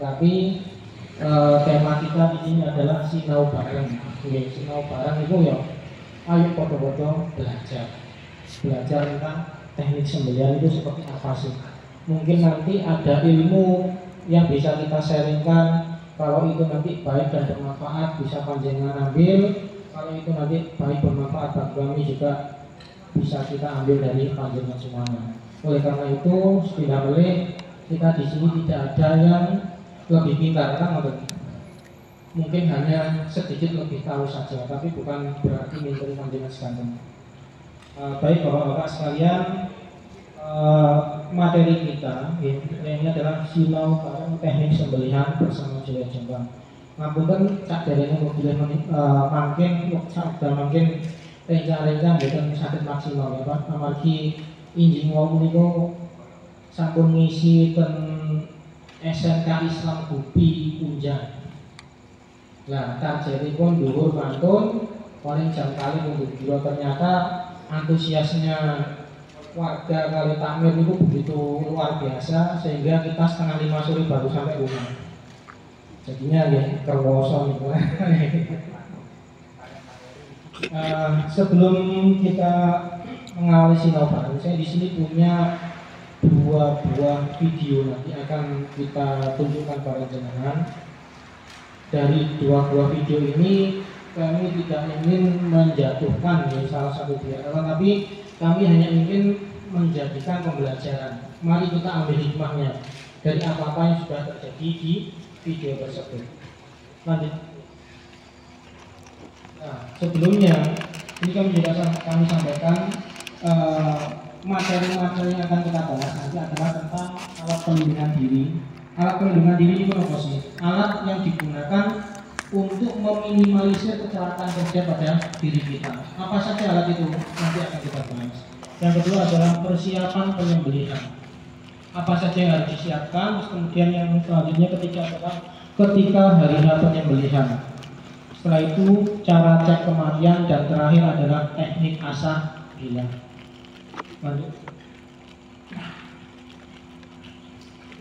Tapi tema kita di sini adalah sinau bareng. Oke, sinau bareng itu ya, ayo foto-foto belajar tentang teknik sembelihan itu seperti apa sih. Mungkin nanti ada ilmu yang bisa kita sharingkan. Kalau itu nanti baik dan bermanfaat bisa panjenengan ambil. Kalau itu nanti baik bermanfaat bagi kami juga bisa kita ambil dari panjenengan semuanya. Oleh karena itu, setidaknya kita di sini tidak ada yang lebih pintar, kan? Mungkin hanya sedikit lebih tahu saja, tapi bukan berarti menteri panjenengan sekalian. Baik bapak-bapak sekalian, materi kita ini adalah sinau bareng teknik sembelihan bersama Jaya Jombang. Ngapunten cak derene mobilnya mungkin rencang-rencang bukan sakit maksimal ya Pak. Amargi injing wau niku sampun ngisi ten SMK Islam Bupi Punjang. Nah, targetipun dhuwur mantun paling jam kali minggu ternyata antusiasnya warga kali Takmir itu begitu luar biasa sehingga kita 4:30 sore baru sampai rumah. Jadinya ya kerwoso gitu. Sebelum kita mengawali sinau bareng, saya di sini punya 2 buah video nanti akan kita tunjukkan pada jenengan. Dari 2 buah video ini kami tidak ingin menjatuhkan ya, salah satu pihak, tapi kami hanya ingin menjadikan pembelajaran. Mari kita ambil hikmahnya dari apa-apa yang sudah terjadi di video tersebut. Lanjut. Nah, sebelumnya ini kami sampaikan materi-materi yang akan kita bahas nanti adalah tentang alat pelindungan diri. Alat pelindungan diri itu apa sih? Alat yang digunakan untuk meminimalisir kecelakaan kerja pada diri kita. Apa saja alat itu? Nanti akan kita bahas. Yang kedua adalah persiapan penyembelihan. Apa saja yang harus disiapkan? Terus kemudian yang selanjutnya ketika hari H penyembelihan. Setelah itu cara cek kematian dan terakhir adalah teknik asah gila. Lanjut.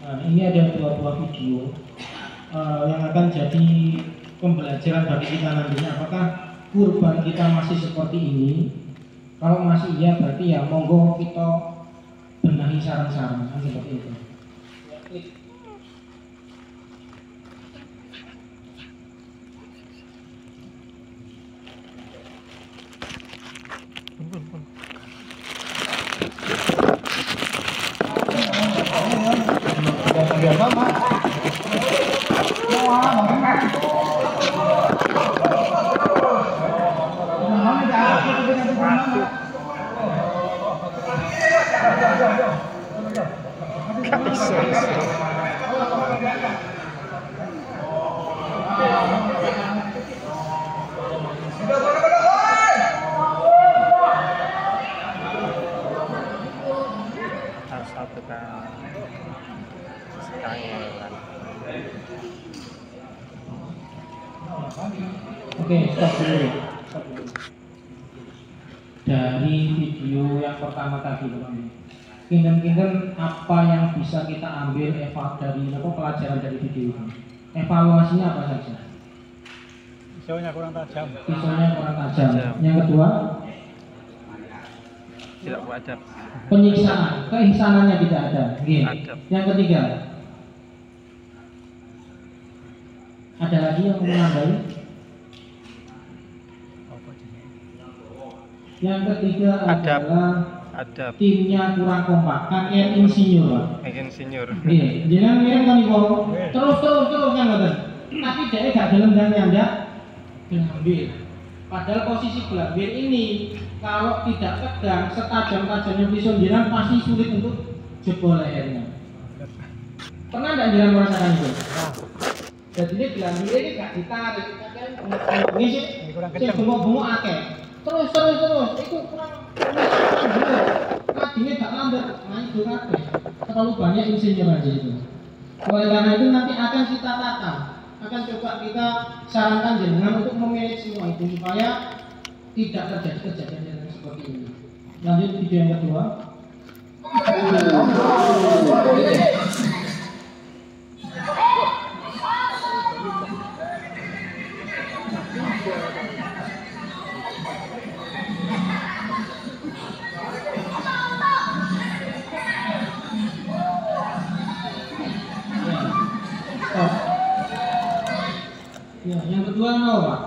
Nah, ini ada 2 buah video yang akan jadi pembelajaran bagi kita nantinya. Apakah kurban kita masih seperti ini? Kalau masih iya berarti ya monggo kita benahi saran-saran seperti itu. Oke, stop dulu. Dari video yang pertama tadi, kingen-kingen apa yang bisa kita ambil dari pelajaran dari video ini? Evaluasinya apa saja? Pisaunya kurang tajam. Yang kedua, tidak wajar. Penyiksaan, keisanannya tidak ada. Yang ketiga, ada lagi yang menambahi? Yang ketiga adalah timnya kurang kompak, kakek insinyur. Iya, jangan mirip kan ibu. Terus kan betul. Tapi dia gak gelem dan diambil. Padahal posisi gelambir ini kalau tidak tegang, setajam-tajamnya pisau jiran pasti sulit untuk jebol lehernya. Pernah tidak jiran merasakan itu? Jadi ini gelambir ini gak ditarik, ini sih bengok-bengok akeh. Terus itu kurang tadinya gak lambat main durate terlalu banyak insinyur aja itu. Oleh karena itu nanti akan kita tata, akan coba kita sarankan jenengan untuk memilih semua itu supaya tidak terjadi kejadian seperti ini. Lanjut video yang kedua. Ya, yang kedua apa Pak?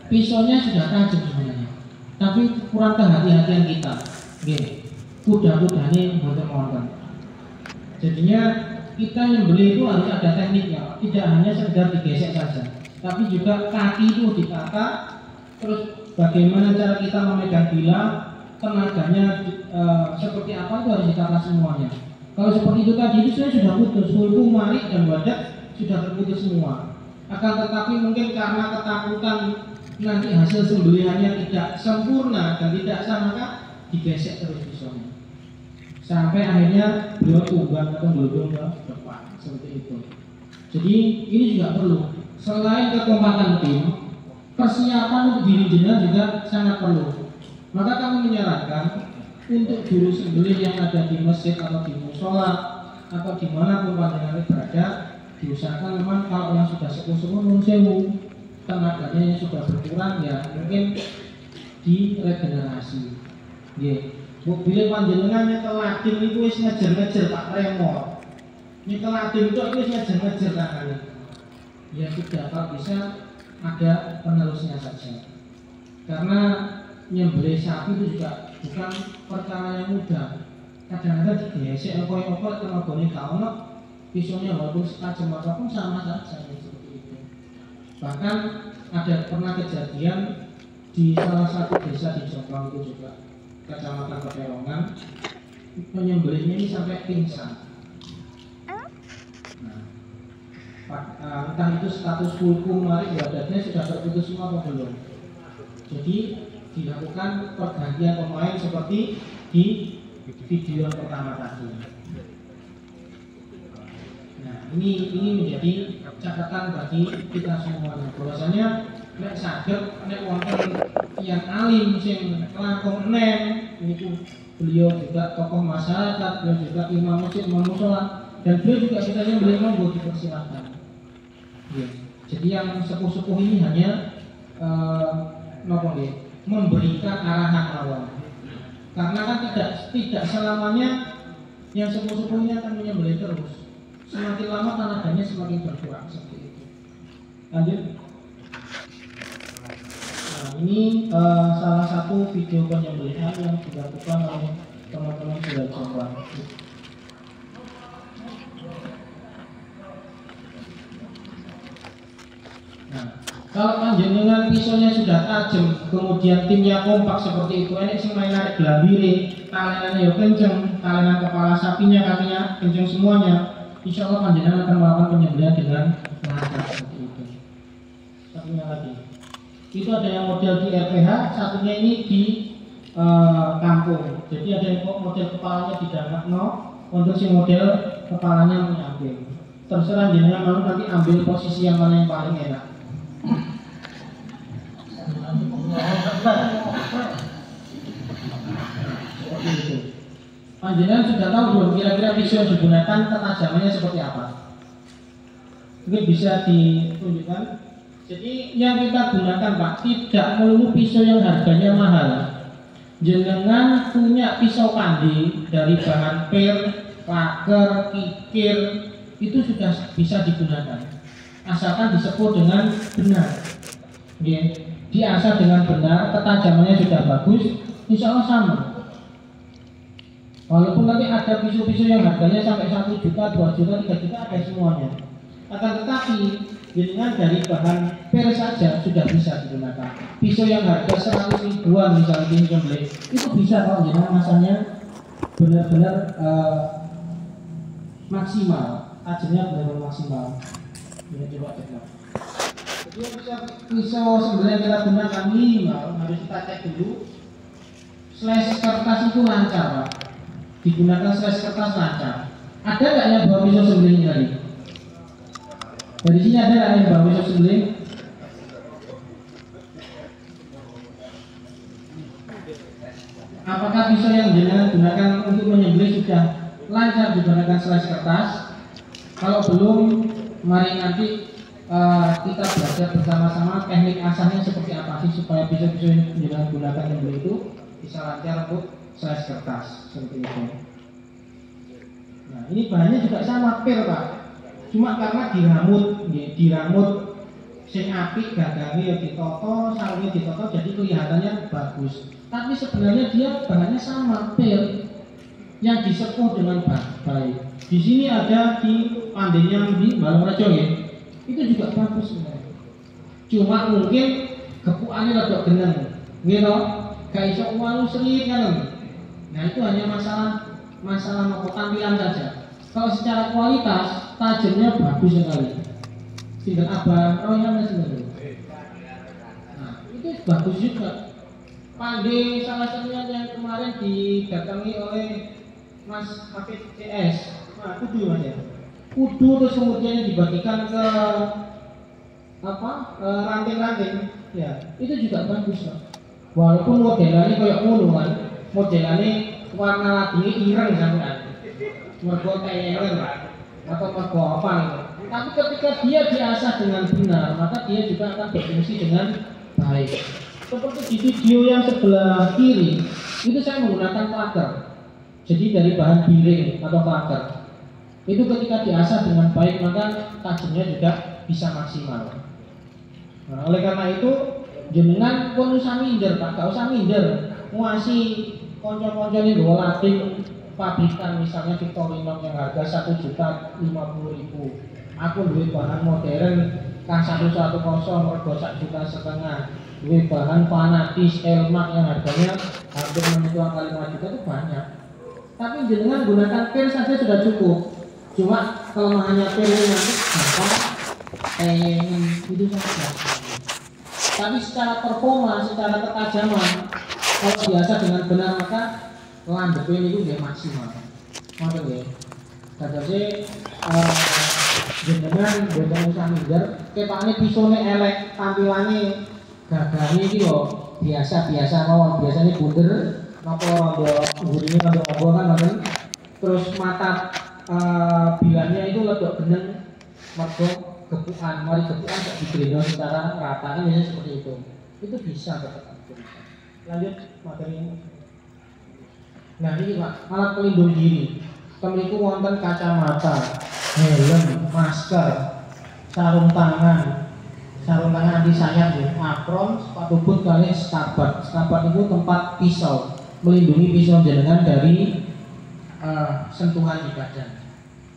Pisaunya sudah tajam sebenarnya, tapi kurang kehati-hatian kita. Oke, kuda-kudanya boten wonten. Jadinya kita yang beli itu harus ada tekniknya, tidak hanya sekedar digesek saja, tapi juga kaki itu ditata, terus bagaimana cara kita memegang bilah, tenaganya seperti apa itu harus ditata semuanya. Kalau seperti itu tadi itu saya sudah putus, hulku, marik dan wadah sudah terputus semua. Akan tetapi mungkin karena ketakutan nanti hasil sembelihannya tidak sempurna dan tidak sah, maka digesek terus pisaunya. Sampai akhirnya beliau tumbang atau geludung ke depan seperti itu. Jadi ini juga perlu. Selain kekompakan tim, persiapan untuk diri jenengan juga sangat perlu. Maka kami menyarankan untuk juru sembelih yang ada di masjid atau di musola atau dimanapun panjenengan berada, diusahakan memang kalau yang sudah sepuh-sepuh nun sewu, tenaganya yang sudah berkurang ya mungkin diregenerasi. Yeah. Bila panjenengan nyetel lading itu wis ngejer-ngejer Pak Remor. Nyetel lading itu wis ngejer-ngejer tangannya. Ya sudah, kalau bisa ada penerusnya saja. Karena nyembelih sapi itu juga bukan perkara yang mudah. Kadang-kadang digesek apa-apa tenagane gak ono, pisaunya walaupun setajam apapun sama saja seperti itu. Bahkan ada pernah kejadian di salah satu desa di Jombang itu juga, Kecamatan Peterongan, penyembelihnya ini sampai pingsan. Nah, entah itu status hukum marik wadahnya sudah terputus semua atau belum. Jadi dilakukan pergantian pemain seperti di video yang pertama tadi. Nah, ini menjadi catatan bagi kita semuanya. Bahwasanya nek saged nek wonten yang alim sing langkung enem niku beliau juga tokoh masyarakat, beliau juga imam masjid, imam mushola, dan beliau juga kita yang beliau monggo dipersilakan. Ya. Jadi yang sepuh-sepuh ini hanya memberikan arahan awal. Karena kan tidak selamanya yang sepuh-sepuh ini akan menyembelih terus. Semakin lama tenaganya semakin berkurang seperti itu. Lanjut. Nah, ini salah satu video penyembelihan yang dilakukan oleh teman-teman sudah Jombang. Nah, kalau panjenengan pisaunya sudah tajam, kemudian timnya kompak seperti itu, ini sing main narik gelambire, talenannya ya kenceng, talenan kepala sapinya kakinya kenceng semuanya, insya Allah panjenengan akan melakukan penyembelihan dengan lancar seperti itu. Satunya lagi, itu ada yang model di RPH, satunya ini di kampung. Jadi ada yang model kepalanya didangakno, untuk si model kepalanya mengambil. Terserah jenengan mau nanti ambil posisi yang mana yang paling enak. Seperti itu. Panjenengan sudah tahu belum kira-kira pisau yang digunakan ketajamannya seperti apa? Mungkin bisa ditunjukkan. Jadi yang kita gunakan Pak, tidak melulu pisau yang harganya mahal. Jenengan punya pisau kandi dari bahan per, laker, kikir, itu sudah bisa digunakan. Asalkan disepuh dengan benar. Diasah dengan benar, ketajamannya sudah bagus, insya Allah sama. Walaupun nanti ada pisau-pisau yang harganya sampai 1 juta, 2 juta, 3 juta, ada semuanya. Akan tetapi dengan dari bahan per saja sudah bisa digunakan. Pisau yang harga 100 ribuan misalnya disembelih, itu bisa kalau jenengan masanya benar-benar maksimal, tajamnya benar-benar maksimal. Ini coba cek. Jadi pisau sembelih yang kita gunakan minimal harus kita cek dulu. Slash kertas itu lancar Pak. Digunakan slash kertas lancar. Ada nggak yang bawa pisau sembelih tadi? Dari sini ada nggak yang bawa pisau sembelih? Apakah pisau yang jenengan gunakan untuk menyembelih sudah lancar digunakan slash kertas? Kalau belum, mari nanti kita belajar bersama-sama teknik asahnya seperti apa sih supaya pisau-pisau yang jenengan gunakan menyembelih itu bisa lancar untuk slash kertas seperti itu. Nah, ini bahannya juga sama per Pak. Cuma karena diramut, nggih, diramut sing apik, gagange ya ditoto, sarungnya ditoto, jadi kelihatannya bagus. Tapi sebenarnya dia bahannya sama, pil yang disepuh dengan baik. Di sini ada di Pandenyang di Balongrejo ya, itu juga bagus sebenarnya. Cuma mungkin kepuannya rada geneng, gitu, gak iso walu serit kan. Nah itu hanya masalah tampilan saja. Kalau secara kualitas tajamnya bagus sekali. Single abang, oh ya sebenarnya. Nah itu bagus juga. Pande salah satunya yang kemarin didatangi oleh Mas Hafid CS. Nah, kudu mas ya. Kudu terus kemudian dibagikan ke ranting-ranting. Ya, itu juga bagus mas. Walaupun modelannya kayak ngono kan, modelannya warna labinya ireng sampean. Mergo teyeng atau mergo apa gitu. Tapi ketika dia diasah dengan benar, maka dia juga akan berfungsi dengan baik. Seperti di video yang sebelah kiri, itu saya menggunakan klaker. Jadi dari bahan biring atau klaker. Itu ketika diasah dengan baik, maka tajamnya juga bisa maksimal. Nah, oleh karena itu, jenengan pun usah minder, Pak. Gak usah minder. Muasi konco-konco ini dua lading pabrikan misalnya Victorinox yang harga 1.050.000. Aku duit bahan modern kan 110 mergo 1,5 juta. Duit bahan fanatis Elmax yang harganya hampir menyentuh angka 5 juta itu banyak. Tapi jenengan gunakan pil saja sudah cukup. Cuma kelemahannya pil ini nanti gampang itu saja. Tapi secara performa, secara ketajaman, kalau biasa dengan benar maka landepin itu dia maksimal. Maka ya, jadi jenengan boten usah minder. Ketane pisone elek, tampilannya gagahnya iki lho biasa-biasa mawon. Biasanya bunder napa rondo ngurine rondo apa kan ngoten. Terus mata bilangnya itu ledok geneng mergo gepukan, mari gepukan gak digreno secara rata kan biasanya seperti itu. Itu bisa tetap. Lanjut materi ini. Nah ini Pak, alat pelindung diri. Kemriku wonten kacamata, helm, masker, sarung tangan anti sayap ya, apron, sepatu boot kali stabat. Stabat itu tempat pisau, melindungi pisau jenengan dari sentuhan di badan.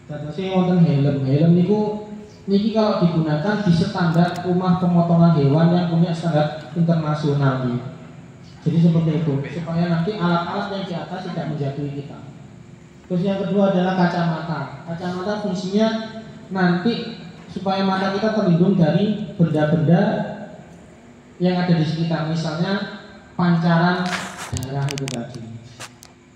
Terus wonten helm niku niki kalau digunakan di standar rumah pemotongan hewan yang punya standar internasional gitu. Jadi seperti itu, supaya nanti alat-alat yang di atas tidak menjatuhi kita. Terus yang kedua adalah kacamata. Kacamata fungsinya nanti supaya mata kita terlindung dari benda-benda yang ada di sekitar, misalnya pancaran darah itu tadi.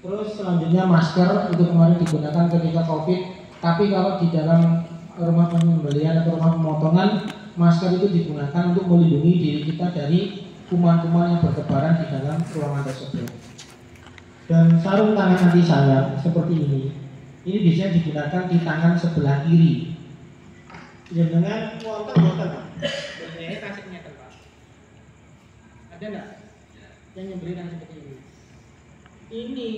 Terus selanjutnya masker itu kemarin digunakan ketika COVID. Tapi kalau di dalam rumah penyembelihan atau rumah pemotongan, masker itu digunakan untuk melindungi diri kita dari kuman-kuman yang bertebaran di dalam ruangan tersebut. Dan sarung tangan anti sayap seperti ini biasanya digunakan di tangan sebelah kiri. Dengan wonten Pak. Ini kasihnya Pak. Ada enggak yang nyembelihan seperti ini? Ini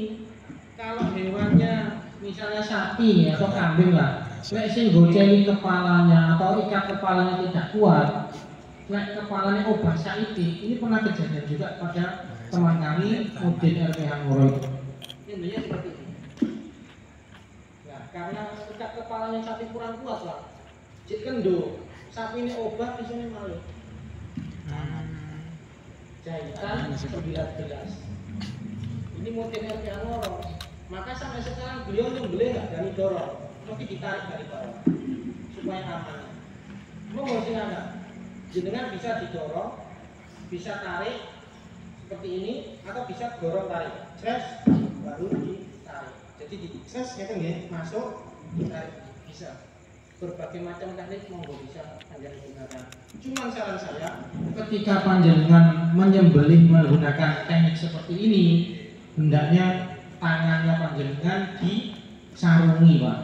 kalau hewannya misalnya sapi atau kambing lah, nek sing goceli kepalanya atau ikat kepalanya tidak kuat, nek kepalanya obah saiti, ini pernah kejadian juga pada teman kami Udin RPH Ngoro. Ini seperti ini. Nah, karena ikat kepalanya sapi kurang kuat lah, jika kendo, sapi ini obah di sini malu. Jahitan 19. Ini Udin RPH Ngoro. Maka sampai sekarang beliau membeli nggak dari dorong, tapi ditarik dari bawah supaya aman. Mau nggak sih anak? Jenengan bisa didorong, bisa tarik seperti ini, atau bisa dorong tarik, stress baru ditarik. Jadi di stress ya kan ya, masuk ditarik bisa. Berbagai macam teknik monggo bisa panjenengan gunakan. Cuman saran saya, ketika panjenengan menyembelih menggunakan teknik seperti ini, hendaknya tangannya panjenengan disarungi Pak.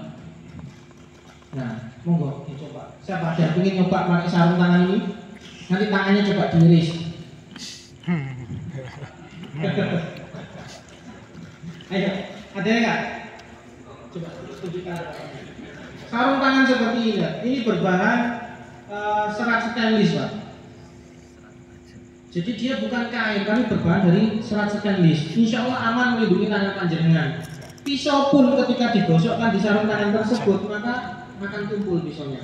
Nah, monggo dicoba. Siapa ada ingin nyoba pakai sarung tangan ini? Nanti tangannya coba diiris. Ayo, ada nggak? Coba tunjukkan. Sarung tangan seperti ini berbahan serat stainless, Pak. Jadi dia bukan kain, tapi berbahan dari serat stainless. Insya Allah aman melindungi tangan panjenengan. Pisau pun ketika digosokkan di sarung tangan tersebut, maka akan tumpul pisaunya.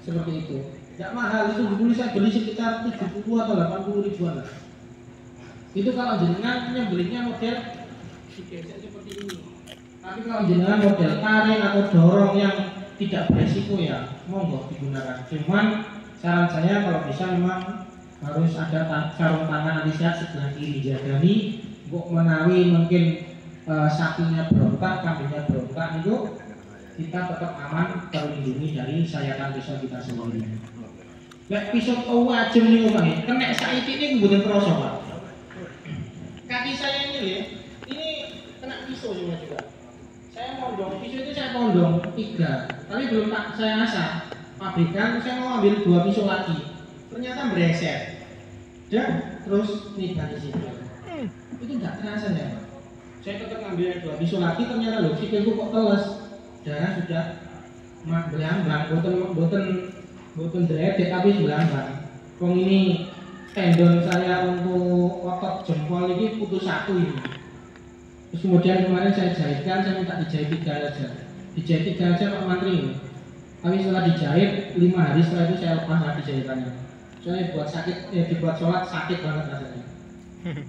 Seperti itu. Tidak mahal, itu dulu saya beli sekitar 70 atau 80 ribuan lah. Itu kalau jenengan nyembelihnya model digesek seperti ini. Tapi kalau jenengan model tarik atau dorong yang tidak beresiko ya monggo digunakan. Cuman saran saya kalau bisa memang harus ada sarung tangan anti sehat sebelah kiri. Jadi kok menawi mungkin sapinya berontak, kambingnya berontak itu kita tetap aman terlindungi dari sayatan pisau kita sendiri. Lek pisau wajem nih Pak, kena saiki ini kemudian kerasa Pak. Kaki saya ini ya, ini kena pisau semua juga. Saya mondong, pisau itu saya mondong 3, tapi belum saya asah. Pabrikan saya mau ambil 2 pisau lagi, ternyata bereset. Dan terus nih di sini. Itu nggak terasa ya. Saya tetap ngambil 2 pisau lagi, ternyata loh sikilku kok teles. Darah sudah berambang, boten deredek tapi berambang. Kong ini tendon saya untuk otot jempol ini putus 1 ini. Terus kemudian kemarin saya jahitkan, saya minta dijahit 3 aja. Dijahit 3 aja Pak Mantri. Tapi setelah dijahit 5 hari setelah itu saya lepas lagi jahitannya. Soalnya buat sakit, dibuat sholat sakit banget rasanya.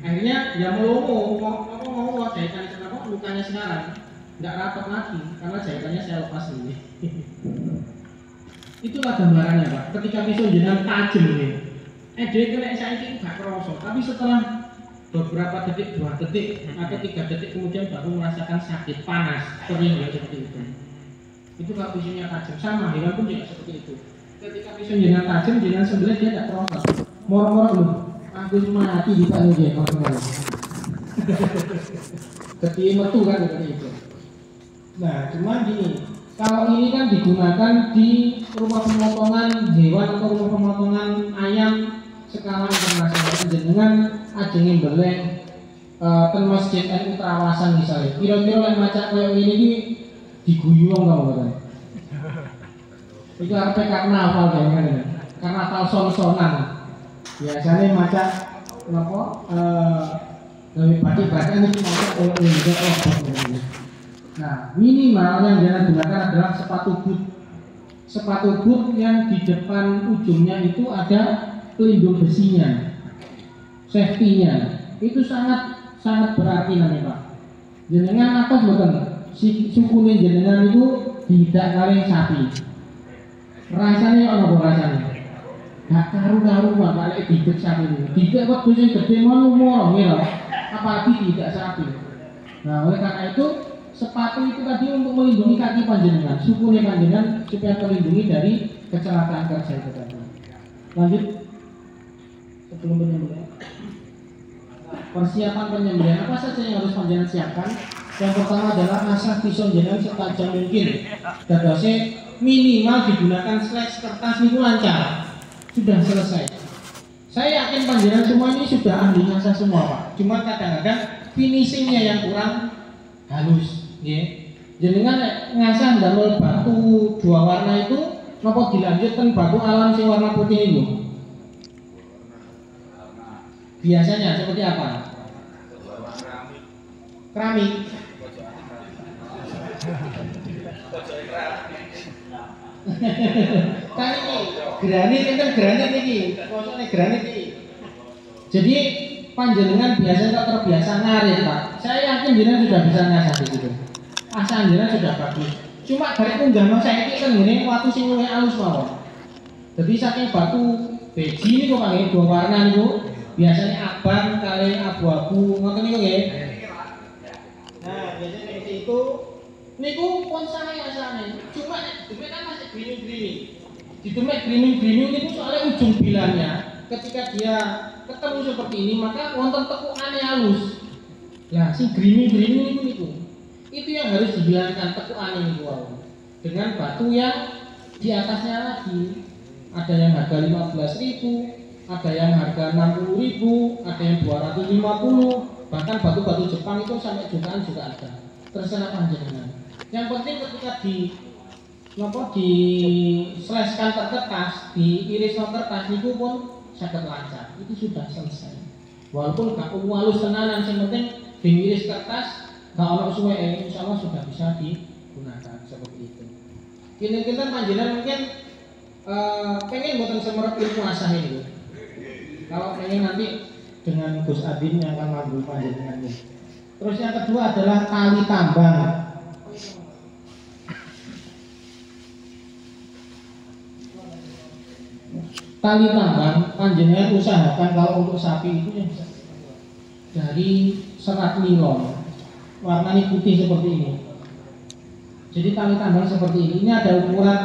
Akhirnya ya mau jahitan kenapa lukanya sekarang nggak rapat lagi karena jahitannya saya lepas ini. Itulah gambarannya Pak. Ketika pisau jenengan tajam ini, dia kena saya ini nggak kerosok. Tapi setelah beberapa detik, 2 detik atau 3 detik kemudian baru merasakan sakit, panas, kering ya seperti itu. Itu kalau pisaunya tajam, sama hewan pun juga seperti itu. Ketika pisau jenengan tajam, jenengan sebelah dia nggak kerosok. Moro-moro loh, aku mati di sana dia moro-moro. Ketika metu kan seperti itu. Nah, cuman gini, kalau ini kan digunakan di rumah pemotongan hewan atau rumah pemotongan ayam skala internasional. Jenengan ajeng beleng ten Masjid NU Trawasan misalnya. Kira-kira yang macam kayak ini diguyung kalau bukan. Itu artinya karnaval kayaknya, karnaval son-sonan. Biasanya macam apa? Lebih batik-batik ini macam kayak ini. Nah, minimal yang jangan gunakan adalah sepatu boot. Sepatu boot yang di depan ujungnya itu ada pelindung besinya, safety-nya. Itu sangat berarti nanti Pak. Jenengan apa betul? Sukune jenengan itu tidak kali sapi. Rasanya apa rasanya? Gak karu-karu Pak, kalau tidak sapi itu. Tidak waktu yang gede mau ngomong ya, apalagi tidak sapi. Nah, oleh karena itu sepatu itu tadi untuk melindungi kaki panjenengan, sukune panjenengan supaya terlindungi dari kecelakaan kerja itu tadi. Lanjut sebelum penyembelihan. Persiapan penyembelihan apa saja yang harus panjenengan siapkan? Yang pertama adalah asah pisau jenengan setajam mungkin. Dadose minimal digunakan slice kertas itu lancar. Sudah selesai. Saya yakin panjenengan semua ini sudah ahli ngasah semua Pak. Cuma kadang-kadang finishingnya yang kurang halus. Jenengan ngasah damel batu 2 warna itu napa dilanjutkan batu alam sing warna putih itu? Biasanya seperti apa? Keramik. Kan ini granit kan granit iki, kosone granit iki. Jadi panjenengan biasanya terbiasa ngarit Pak. Saya yakin jenengan sudah bisa ngasah gitu. Asal jenengan sudah bagus. Cuma dari unggah saya ini kan ngene watu sing luwih alus mawon. Jadi saking batu beji niku Pak 2 warna niku biasanya abang kali abu-abu ngoten niku nggih. Nah, biasanya seperti itu. Niku pun saya asane. Cuma demek kan masih griming-griming. Di demek griming-griming niku soalnya ujung bilangnya ketika dia ketemu seperti ini maka wonten tekukane halus. Nah, si griming-griming niku itu yang harus dihilangkan tekukane niku dengan batu yang di atasnya lagi. Ada yang harga 15.000, ada yang harga 60.000, ada yang 250, bahkan batu-batu Jepang itu sampai jutaan juga ada. Terserah panjenengan. Yang penting ketika napa di seleskan ke kertas, diiris ke kertas itu pun saged lancar. Itu sudah selesai. Walaupun gak halus tenanan, yang penting diiris kertas, gak ono suwe, insyaallah sudah bisa digunakan seperti itu. Kini-kini panjenengan mungkin pengen buatan semerap ilmu asah ini. Kalau pengen nanti dengan Gus Adin yang akan manggil panjenengan ini. Terus yang kedua adalah tali tambang. Tali tambang panjenengan usahakan kalau untuk sapi itu yang dari serat nilon, warnanya putih seperti ini. Jadi tali tambang seperti ini. Ini ada ukuran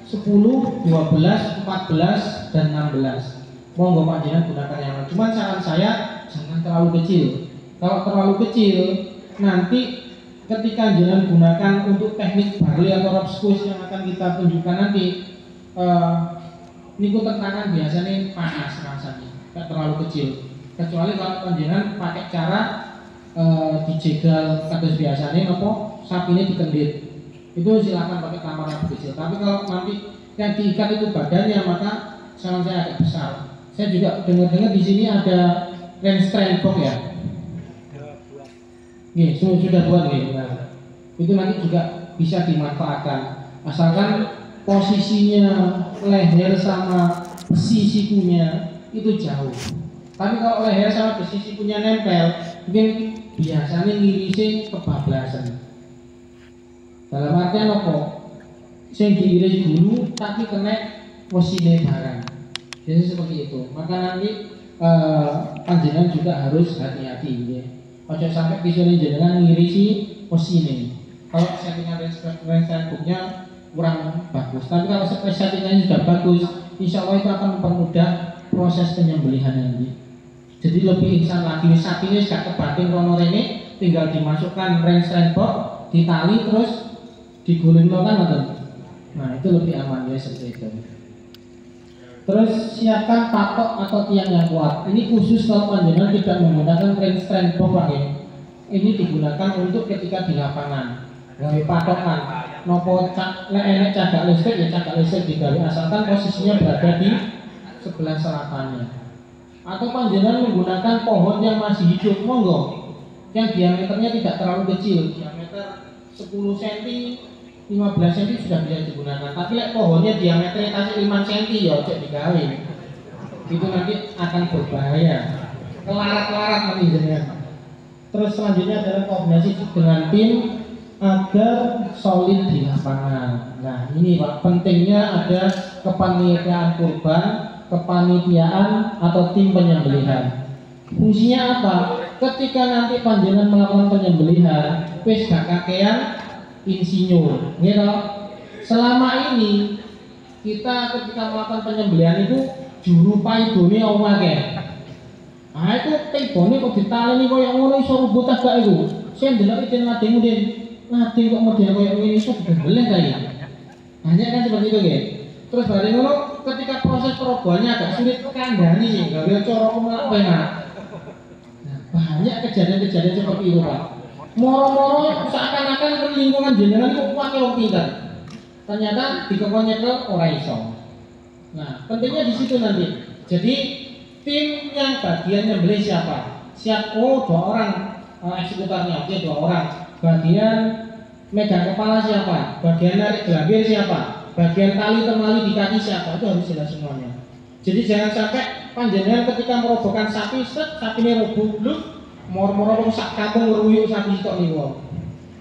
10, 12, 14, dan 16. Monggo panjenengan gunakan yang lain. Cuman saran saya jangan terlalu kecil. Kalau terlalu kecil, nanti ketika jenengan gunakan untuk teknik barley atau rob squeeze yang akan kita tunjukkan nanti, niku tekanan biasanya panas rasanya, tidak terlalu kecil. Kecuali kalau panjenengan pakai cara dijegal kados biasanya, nopo sapinya dikendit. Itu silakan pakai kamar yang kecil. Tapi kalau nanti yang diikat itu badannya, maka saran saya agak besar. Saya juga dengar-dengar di sini ada Renstrain box ya. Nih, sudah buat nih. Nah, itu nanti juga bisa dimanfaatkan. Asalkan posisinya leher sama besi sikunya itu jauh. Tapi kalau leher sama besi sikunya nempel, mungkin biasanya ngirisin kebablasan. Dalam artian apa? Sing diiris dulu tapi kena posisinya barang. Jadi seperti itu. Maka nanti panjenengan juga harus hati-hati ya. Ojo sampai visualnya jenengan ngirisi posisinya. Kalau settingan booknya kurang bagus. Tapi kalau settingannya sudah bagus, insya Allah itu akan mempermudah proses penyembelihan nanti. Jadi lebih insan lagi. Sapinya sudah kebating rono rene, tinggal dimasukkan Renstrain box, ditali terus digulung kan. Nah itu lebih aman ya seperti itu. Terus siapkan patok atau tiang yang kuat. Ini khusus kalau panjenengan tidak menggunakan Renstrain box ya. Ini digunakan untuk ketika di lapangan. Gawe patokan. Nopo enek cagak listrik ya cagak listrik digawe asalkan posisinya berada di sebelah selatannya. Atau panjenengan menggunakan pohon yang masih hidup, monggo. Yang diameternya tidak terlalu kecil, diameter 10 cm, 15 cm sudah bisa digunakan. Tapi pohonnya diameternya kasih 5 cm ya cek digawe. Itu nanti akan berbahaya. Kelarat-kelarat nanti jenengan. Terus selanjutnya adalah koordinasi dengan tim agar solid di lapangan. Nah ini Pak, pentingnya ada kepanitiaan kurban, kepanitiaan atau tim penyembelihan. Fungsinya apa? Ketika nanti panjenengan melakukan penyembelihan, wis gak kakean insinyur, gitu. Selama ini kita ketika melakukan penyembelihan itu juru paidone omake. Nah itu paidone kok ditaleni koyo ngono iso rubut agak iku. Saya ndelok iki ladeng mudin. Ladeng kok model koyo ngene iso dibeleh kae. Hanya kan seperti itu nggih. Terus bareng ngono ketika proses perobohannya agak sulit kandhani sih, gawe cara kumelak penak. Nah, banyak kejadian-kejadian seperti itu, Pak. Moro-moro seakan-akan lingkungan jenengan kok kuwate wong pinter. Ternyata dikokon nyekel ora iso. Nah, pentingnya di situ nanti. Jadi tim yang bagian nyembelih siapa? Siap dua orang eksekutornya, oke 2 orang. Bagian megang kepala siapa? Bagian narik gelambir siapa? Bagian tali temali di kaki siapa? Itu harus jelas semuanya. Jadi jangan sampai panjenengan ketika merobohkan sapi, sapinya roboh bluk, mor-mor sak kampung ngeruyuk sapi tok niku.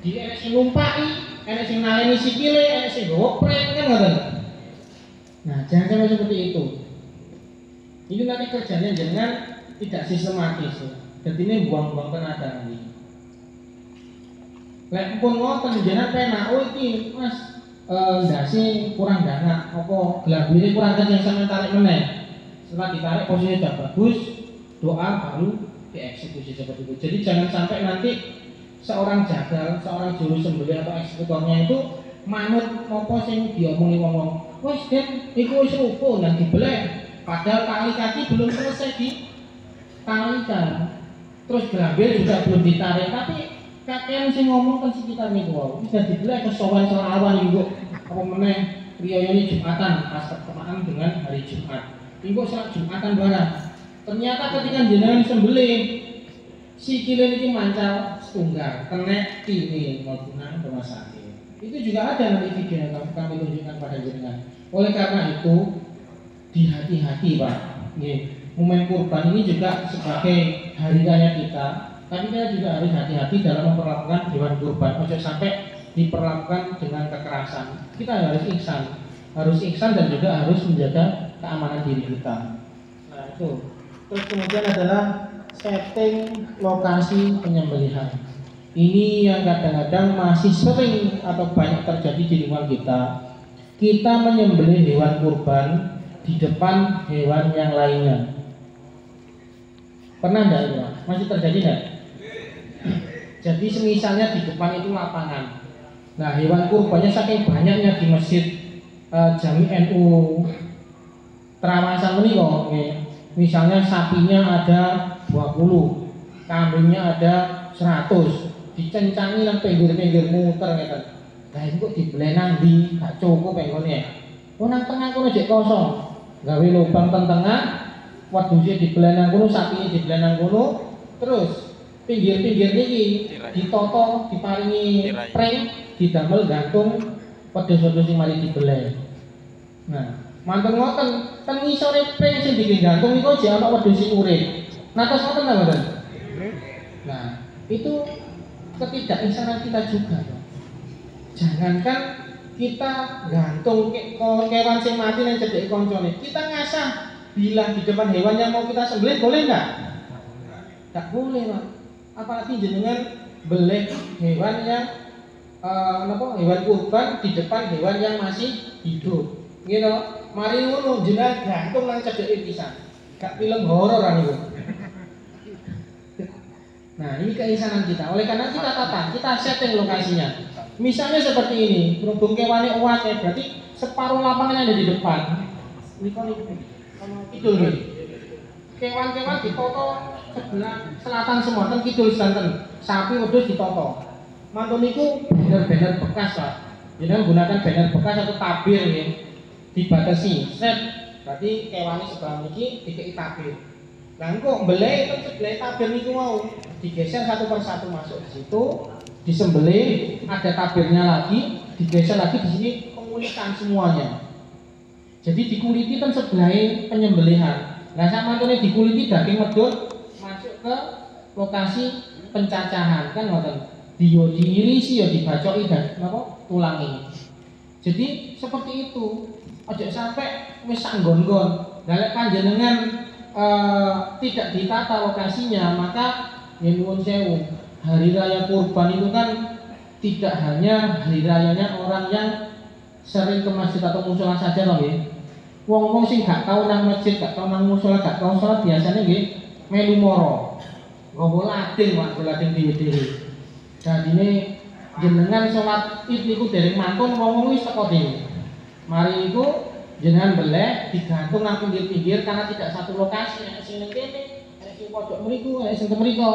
Di enek sing numpaki, enek sing naleni sikile, enek sing nggawa prank kan ngoten. Nah, jangan sampai seperti itu. Ini nanti kerjanya jangan tidak sistematis. Jadi ini buang-buang tenaga nanti. Lek pun ngoten jenengan penak, oh iki Mas ndase kurang dana, apa gelambire kurang kenceng sampeyan tarik meneh. Setelah ditarik posisinya sudah bagus, doa baru dieksekusi seperti itu. Jadi jangan sampai nanti seorang jagal, seorang juru sembelih atau eksekutornya itu manut apa sing diomongi wong-wong. Wis Den, iku wis rupo nang dibeleh. Padahal tali kaki belum selesai ditalikan. Terus gelambir juga belum ditarik, tapi kakek sing ngomong kan sekitar niku wae. Bisa dibeleh kesowan selawan niku. apa meneh riyayane Jumatan pas bertepatan dengan hari Jumat. Iku salat Jumatan barang. Ternyata ketika jenengan sembelih sikile niki mancal setunggal, kena kini maupun rumah sakit. Itu juga ada nanti video yang kami tunjukkan pada jenengan. Oleh karena itu dihati-hati Pak. Nggih, momen kurban ini juga sebagai hari raya kita. Tapi kita juga harus hati-hati dalam memperlakukan hewan kurban. Ojo sampai diperlakukan dengan kekerasan. Kita harus ihsan dan juga harus menjaga keamanan diri kita. Nah itu. Terus kemudian adalah setting lokasi penyembelihan. Ini yang kadang-kadang masih sering atau banyak terjadi di lingkungan kita. Kita menyembelih hewan kurban di depan hewan yang lainnya. Pernah enggak itu? Masih terjadi enggak? Jadi semisalnya di depan itu lapangan. Nah hewan kurbannya saking banyaknya di masjid Jami NU Trawasan ini kok. Misalnya sapinya ada 20, kambingnya ada 100, dicencangi nang pinggir-pinggir muter ngeten. Lah itu kok dibelenang di gak cukup penggone. Oh nang tengah kono jek kosong. Gawe lubang teng tengah, wedhuse dibelenang kono, sapine dibelenang kono, terus pinggir-pinggir niki ditoto, diparingi pring, didamel gantung wedhus-wedhus sing mari dibeleh. Nah, mantun ngoten, ten ngisore pring sing digantung niku jek ana wedhus sing urip. Natos ngoten ta mboten? Nah, itu ketidakihsanan kita juga. Jangankan kita gantung kewan sing mati nang cedhek koncone, kita ngasah bilang di depan hewan yang mau kita sembelih boleh enggak? Enggak boleh, Pak. Apalagi jenengan beleh hewan yang hewan kurban di depan hewan yang masih hidup. Gitu, mari ngono jenengan gantung nang cedheke pisan. Gak film horor kan itu. Nah, ini keisanan kita. Oleh karena kita tata, kita setting lokasinya. Misalnya seperti ini, berhubung kewane uwake, berarti separuh lapangannya ada di depan. Ini kalau kidul nih. Kewan-kewan ditoto sebelah selatan semua, ten kidul sedanten. Sapi wedhus ditoto. Mantun niku banner-banner bekas, Pak. Jangan gunakan banner bekas atau tabir ya. Dibatasi, set. Berarti kewane sebelah niki dikei tabir. Lah engko mbeleh ten sebelah tabir niku mau digeser satu persatu masuk di situ, disembelih, ada tabirnya lagi, digeser lagi di sini pengulitan semuanya. Jadi dikuliti ten sebelah penyembelihan. Nah samantune dikuliti daging medhun masuk ke lokasi pencacahan kan ngoten. Diirisi ya dibacoki dan napa tulangi. Jadi seperti itu. Ojo sampai wis sanggon-gon. Lah lek panjenengan tidak ditata lokasinya, maka nyuwun sewu. Hari raya kurban itu kan tidak hanya hari rayanya orang yang sering ke masjid atau musola saja loh ya. Wong-wong sing gak tau nang masjid, gak tau nang musola, gak tau sholat biasanya nggih melu moro. Nggo lading, Pak, lading dhewe-dhewe. Dadine jenengan sholat Id niku dereng mantun wong-wong wis teko dhewe. Mari iku jenengan beleh digantung nang pinggir-pinggir karena tidak satu lokasi, nek sing ning kene, nek sing pojok mriku, nek sing mriku.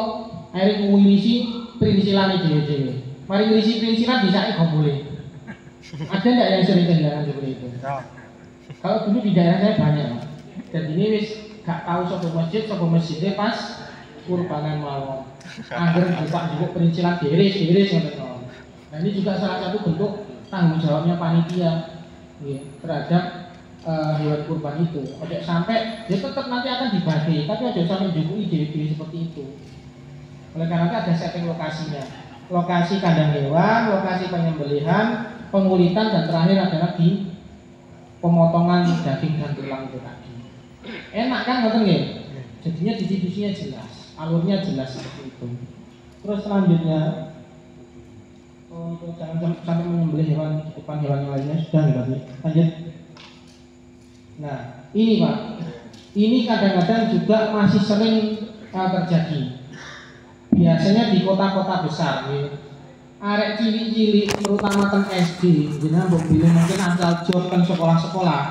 Akhirnya ngisi prinsilan dhewe-dhewe. Mari ngisi prinsilan disake gak boleh. Ada enggak yang sering kehilangan seperti itu? Kalau dulu di daerah saya banyak. Dan ini wis gak tahu sapa masjidnya pas kurbanan mawon. Angger buka juga perincilan diiris ngoten. Nah ini juga salah satu bentuk tanggung jawabnya panitia terhadap hewan kurban itu. Ojo sampai dia tetap nanti akan dibagi, tapi ojo sampai jukui ide-ide seperti itu. Oleh karena itu ada setting lokasinya. Lokasi kandang hewan, lokasi penyembelihan, pengulitan dan terakhir adalah di pemotongan daging dan tulang itu tadi. Enak kan ngoten nggih? Jadinya distribusinya jelas, alurnya jelas seperti itu. Terus selanjutnya jangan sampai menyembelih hewan di depan hewan yang lainnya, sudah berarti. Lanjut. Nah, ini Pak. Ini kadang-kadang juga masih sering terjadi. Biasanya di kota-kota besar nih. Arek cilik-cilik terutama kan SD, jenengan mbok pilih mungkin asal job kan sekolah-sekolah.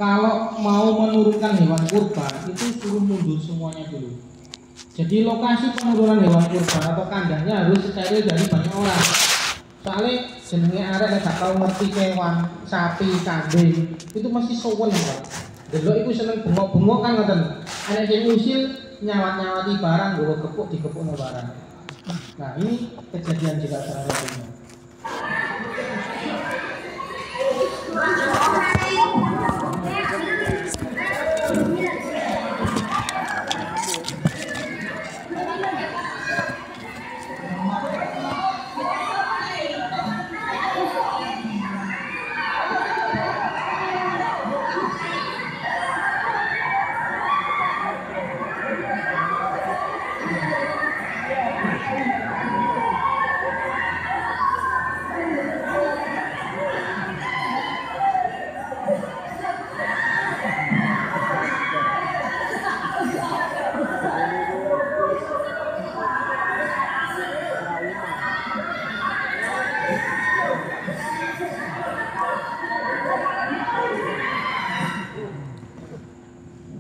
Kalau mau menurunkan hewan kurban itu suruh mundur semuanya dulu. Jadi lokasi penurunan hewan kurban atau kandangnya harus steril dari banyak orang. Soalnya jenenge arek nek gak tau ngerti kewan, sapi, kambing, itu mesti sowan Pak. Delok iku seneng bengok-bengok kan ngoten. Ana sing usil nyawat-nyawati barang, nggawa gepuk digepukno barang. Nah, ini kejadian juga salah satunya.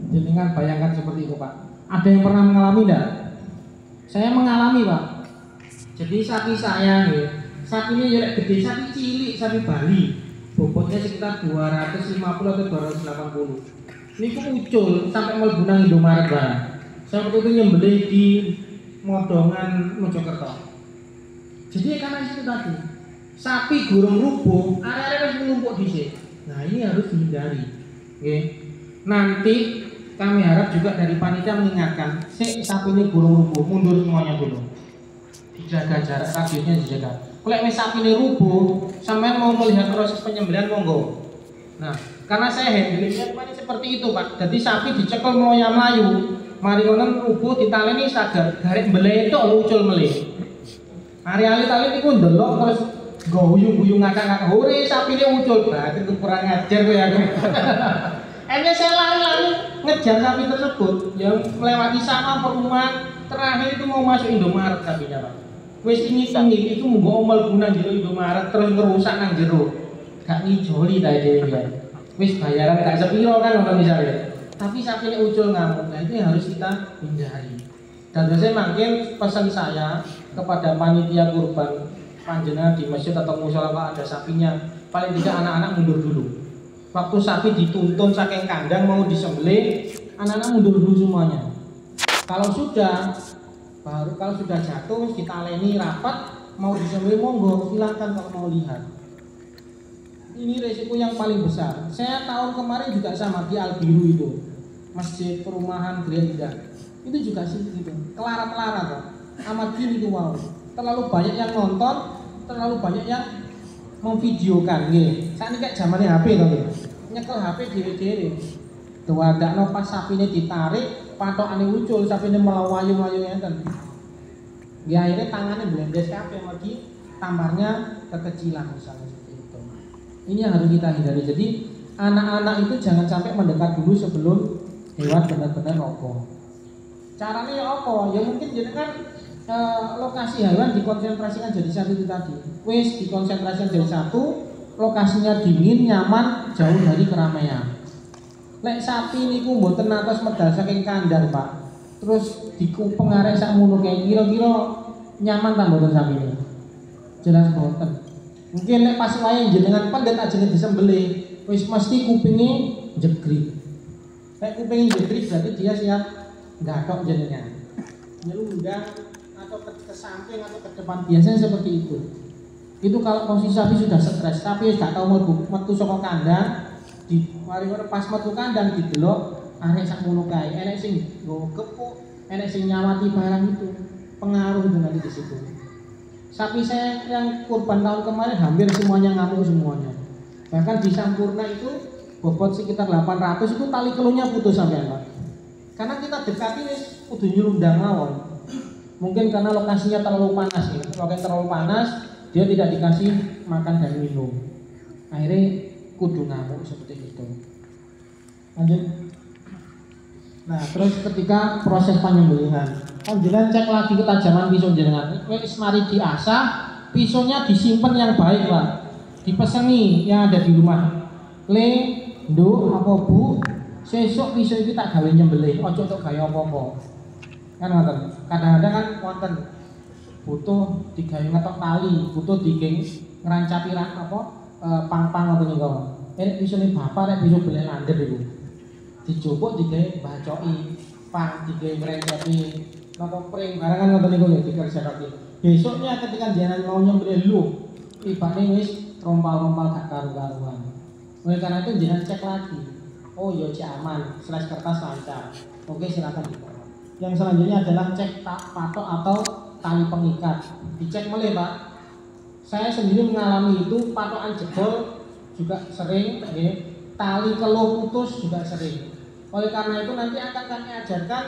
Jenengan bayangkan seperti itu Pak. Ada yang pernah mengalami enggak? Saya mengalami Pak. Jadi sapi saya nih, sapi ini ya gede, sapi cilik, sapi Bali. Bobotnya sekitar 250 atau 280. Ini kok ucul sampai mlebu nang Indomaret Pak. Saya waktu itu nyembelih di Modongan Mojokerto. Jadi karena itu tadi, sapi gurung rubuh, area-area wis menumpuk dhisik. Nah, ini harus dihindari. Oke. Nanti kami harap juga dari panitia mengingatkan, sapi ini gurung rubuh, mundur semuanya dulu. Dijaga jarak, radiusnya dijaga. Kalau sapi ini rubuh, sampai mau melihat proses penyembelihan monggo. Nah, karena saya handlingnya seperti itu Pak. Jadi sapi dicekel mau yang melayu, mari ngono rubuh ditaleni sagar, garek mbeleh itu ucul melih. Hari-hari tali itu ndelok terus guyung-guyung ngakak-ngakak, hore sapi ini ucul, berarti itu kurang ngajar gue ya. Akhirnya saya lari-lari ngejar sapi tersebut yang melewati sama perumahan, terakhir itu mau masuk Indomaret sapinya Pak. Wis ini itu mau omel guna jero Indomaret terus ngerusak nang jero. Gak ngijoli ta dhewe ya. Wis bayaran gak sepiro kan ngono misalnya. Tapi sapi ini ucul ngamuk. Nah, itu yang harus kita hindari. Dan saya makin pesan saya kepada panitia kurban panjenengan di masjid atau musala kalau ada sapinya, paling tidak anak-anak mundur dulu. Waktu sapi dituntun saking kandang mau disembelih, anak-anak mundur dulu semuanya. Kalau sudah jatuh kita leni rapat mau disembelih monggo silakan kalau mau lihat. Ini resiko yang paling besar. Saya tahun kemarin juga sama di Albiru itu, masjid perumahan Gerinda. Itu juga sih gitu, kelara-kelara kok. Amat gini itu wow. Terlalu banyak yang nonton, terlalu banyak yang memvideokan nggih. Saat ini kayak zamannya HP to nggih. Nyekel HP dhewe-dhewe. Duwadakno pas sapine ditarik, patokane ucul, sapine melayu-layu ngenten. Ya akhirnya tangannya blendes kabeh lagi tambarnya kekecilan misalnya seperti itu. Ini yang harus kita hindari. Jadi anak-anak itu jangan sampai mendekat dulu sebelum hewan benar-benar roboh. Caranya ya apa? Ya mungkin jenengan lokasi hewan dikonsentrasikan jadi satu itu tadi. Wis dikonsentrasikan jadi satu, lokasinya dingin, nyaman, jauh dari keramaian. Lek sapi niku mboten atos medal saking kandang, Pak. Terus dikupeng arek sak ngono kayak kira-kira nyaman ta mboten sapine? Jelas mboten. Mungkin lek pas wae jenengan pendet ajeng disembelih, wis mesti kupinge jegrik. Lek kupinge jegrik berarti dia siap gathok jenengan. Nyelundang atau ke samping atau ke depan, biasanya seperti itu. Itu kalau posisi sapi sudah stres, sapi gak tau metu saka kandang, di mari pas metu kandang didelok arek sak ngono kae, enek sing nggo kepuk, enek sing nyawati barang itu. Pengaruh itu nanti di situ. Sapi saya yang kurban tahun kemarin hampir semuanya ngamuk semuanya. Bahkan di Sampurna itu bobot sekitar 800 itu tali keluhnya putus sampai Pak. Karena kita dekati wis kudu nyelundang mawon. Mungkin karena lokasinya terlalu panas ya. Kalau terlalu panas, dia tidak dikasih makan dan minum. Akhirnya kudu ngamuk seperti itu. Lanjut. Nah, terus ketika proses penyembelihan, panjenengan cek lagi ketajaman pisau jenengan. Wis mari diasah, pisaunya disimpan yang baik, Pak. Dipeseni yang ada di rumah. Le, nduk apa Bu? Sesuk pisau iki tak gawe nyembelih, ojo tok gawe apa-apa. Kan ngoten. Kadang-kadang kan wonten butuh digawe ngetok tali, butuh digeng ngrancapi apa pang-pang ngoten niku. Isine bapak nek bisa beli landep iku. Dijupuk digawe bacoki, pang digawe ngrancapi napa pring barangan ngoten niku ya dikerjakake. Besoknya ketika jenengan mau nyembelih lu, tibane wis rompal-rompal gak karu-karuan. Oleh karena itu jenengan cek lagi. Oh ya cek aman, slice kertas lancar. Oke silakan dibawa. Yang selanjutnya adalah cek patok atau tali pengikat. Dicek meleh Pak. Saya sendiri mengalami itu, patokan jebol juga sering, ya. Tali keluh putus juga sering. Oleh karena itu nanti akan kami ajarkan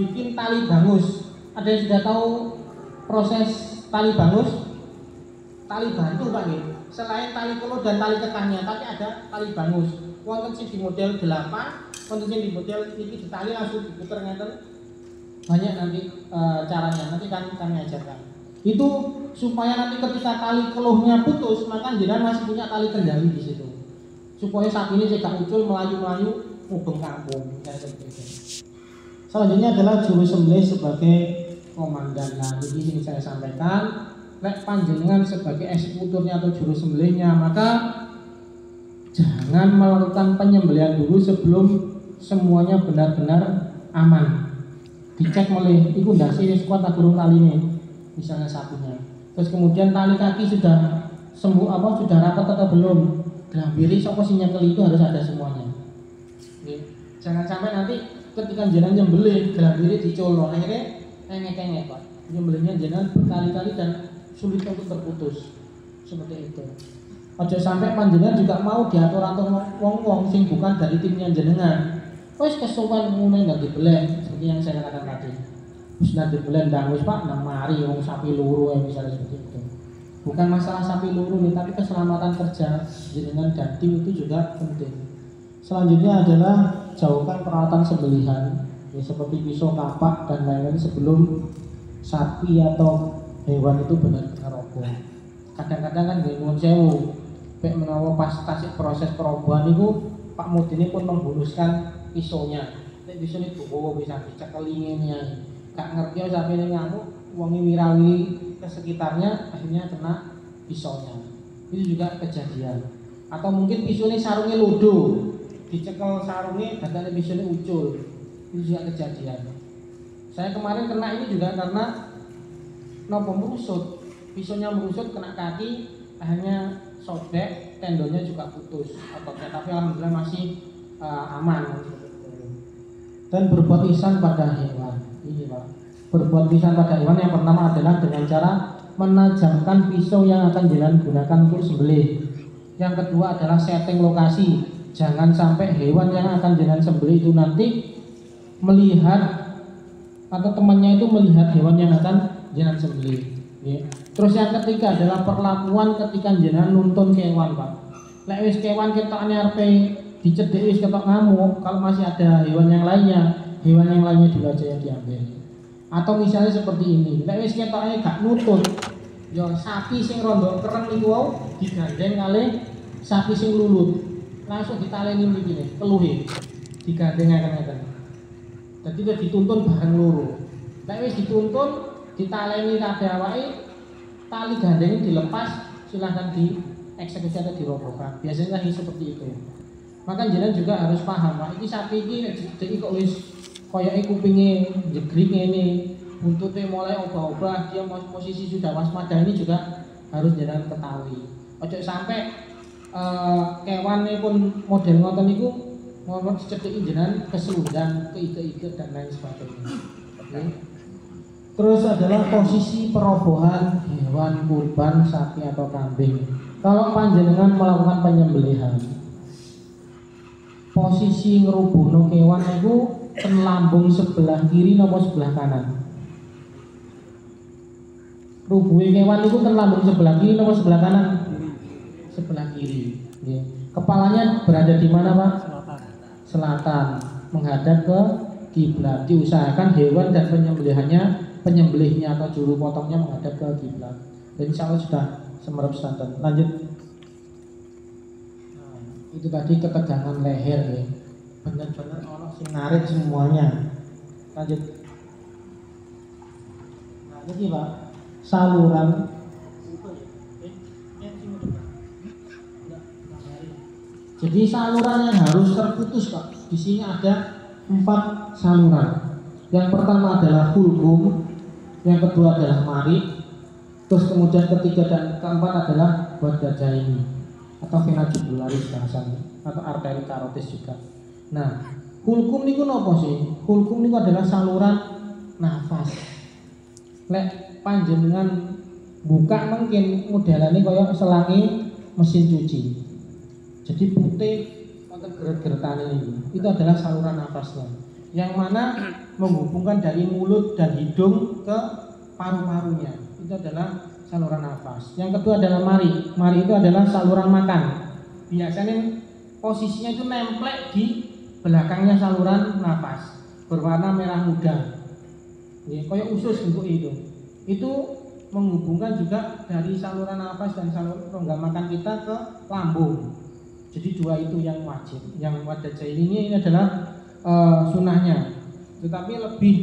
bikin tali bangus. Ada yang sudah tahu proses tali bangus? Tali bantu Pak ya. Selain tali keluh dan tali kekahnya, tapi ada tali bangus. Wonten sing di model 8, wonten sing di model iki ditali langsung diputer ngeten. Banyak nanti caranya, nanti kami ajarkan. Itu supaya nanti ketika tali keluhnya putus, maka jenengan masih punya tali kendali di situ. Supaya sapi ini tidak muncul melayu-melayu mubeng kampung kayak seperti itu. Selanjutnya adalah juru sembelih sebagai komandan. Nah, ini saya sampaikan, nek panjenengan sebagai eksekutornya atau juru sembelihnya, maka jangan melakukan penyembelihan dulu sebelum semuanya benar-benar aman. Dicek melih, itu ndase wis kuat tak durung taline, misalnya sapinya. Terus kemudian tali kaki sudah sudah rapat atau belum? Glambiri saka sing nyekel itu harus ada semuanya. Jangan sampai nanti ketika jenengan nyembelih glambiri dicolok, akhirnya engek-engek Pak. Nyembelihnya jenengan berkali-kali dan sulit untuk terputus. Seperti itu. Ojo sampai panjenengan juga mau diatur-atur wong-wong sing bukan dari timnya jenengan. Wis kesuwen ngene ndak dibeleh, seperti yang saya katakan tadi. Wis ndak dibeleh ndang wis Pak nang mari wong sapi loro misalnya seperti itu. Bukan masalah sapi loro nih, tapi keselamatan kerja jenengan dan tim itu juga penting. Selanjutnya adalah jauhkan peralatan sembelihan, ya seperti pisau, kapak dan lain-lain sebelum sapi atau hewan itu benar-benar roboh. Kadang-kadang kan nggih nuwun sewu, pek menawa pas tasik proses perobohan itu Pak Mudin pun menghuluskan pisaunya. Nek pisau ini bawa bisa dicekeli ngene. Gak ngerti sampe ngamuk wonge mirawili ke sekitarnya akhirnya kena pisaunya. Itu juga kejadian. Atau mungkin pisau ini sarungnya lodo, dicekel sarungnya dadane pisau ini ucul. Itu juga kejadian. Saya kemarin kena ini juga karena nopo merusut. Pisaunya merusut kena kaki, akhirnya sobek, tendonnya juga putus ototnya, tapi alhamdulillah masih aman. Dan berbuat ihsan pada hewan. Ini Pak. Berbuat ihsan pada hewan yang pertama adalah dengan cara menajamkan pisau yang akan jenengan gunakan untuk sembelih. Yang kedua adalah setting lokasi. Jangan sampai hewan yang akan jenengan sembelih itu nanti melihat atau temannya itu melihat hewan yang akan jenengan sembelih. Ya. Terus yang ketiga adalah perlakuan ketika jenengan nuntun kewan Pak. Lek wis kewan ketokane arepe dicedhek wis ketok ngamuk, kalau masih ada hewan yang lainnya dulu aja yang diambil. Atau misalnya seperti ini, lek wis ketokane gak nutut, ya sapi sing rondo kereng iku wau digandeng kali sapi sing lulut. Langsung ditaleni mriki nih, keluhe. Digandeng ngeten-ngeten. Dadi dia dituntun bareng loro. Lek wis dituntun ditaleni kabeh awake, tali gandengnya dilepas, silahkan dieksekusi atau dirobohkan. Biasanya seperti itu. Maka jenengan juga harus paham, Pak, iki sapi iki kok wis koyoke kupinge jegring ngene, buntute mulai obah-obah, dia posisi sudah waspada, ini juga harus jenengan ketahui. Ojo sampai kewane pun model ngoten niku ngono dicethiki jenengan keselundan, keike-ike dan lain sebagainya. Okay. Terus adalah posisi perobohan hewan kurban sapi atau kambing. Kalau panjenengan melakukan penyembelihan, posisi ngerubuhno kewan itu ten lambung sebelah kiri nopo sebelah kanan. Rubuhe kewan itu ten lambung sebelah kiri nopo sebelah kanan? Sebelah kiri. Ya. Kepalanya berada di mana Pak? Selatan, menghadap ke kiblat. Diusahakan hewan dan penyembelihnya atau juru potongnya menghadap ke kiblat. Dan insya Allah sudah semerap standar. Lanjut. Nah, itu tadi ketegangan leher ya. Benar-benar orang sing narik semuanya. Lanjut. Nah, Jadi Pak, saluran jadi saluran yang harus terputus Pak. Di sini ada 4 saluran. Yang pertama adalah hulkum, yang kedua adalah mari, terus kemudian ketiga dan keempat adalah wadajaini atau vena jugularis bahasanya, atau arteri karotis juga. Nah, hulkum niku nopo sih? Hulkum niku adalah saluran nafas. Lek panjenengan buka mungkin modelannya kayak selangi mesin cuci. Jadi putih atau geret-geretan ini itu adalah saluran nafasnya, yang mana menghubungkan dari mulut dan hidung ke paru-parunya. Itu adalah saluran nafas. Yang kedua adalah mari. Mari itu adalah saluran makan. Biasanya posisinya itu nemplek di belakangnya saluran nafas, berwarna merah muda. Ya, kayak usus untuk itu. Itu menghubungkan juga dari saluran nafas dan saluran rongga makan kita ke lambung. Jadi 2 itu yang wajib. Yang wadajaini ini adalah sunnahnya. Tetapi lebih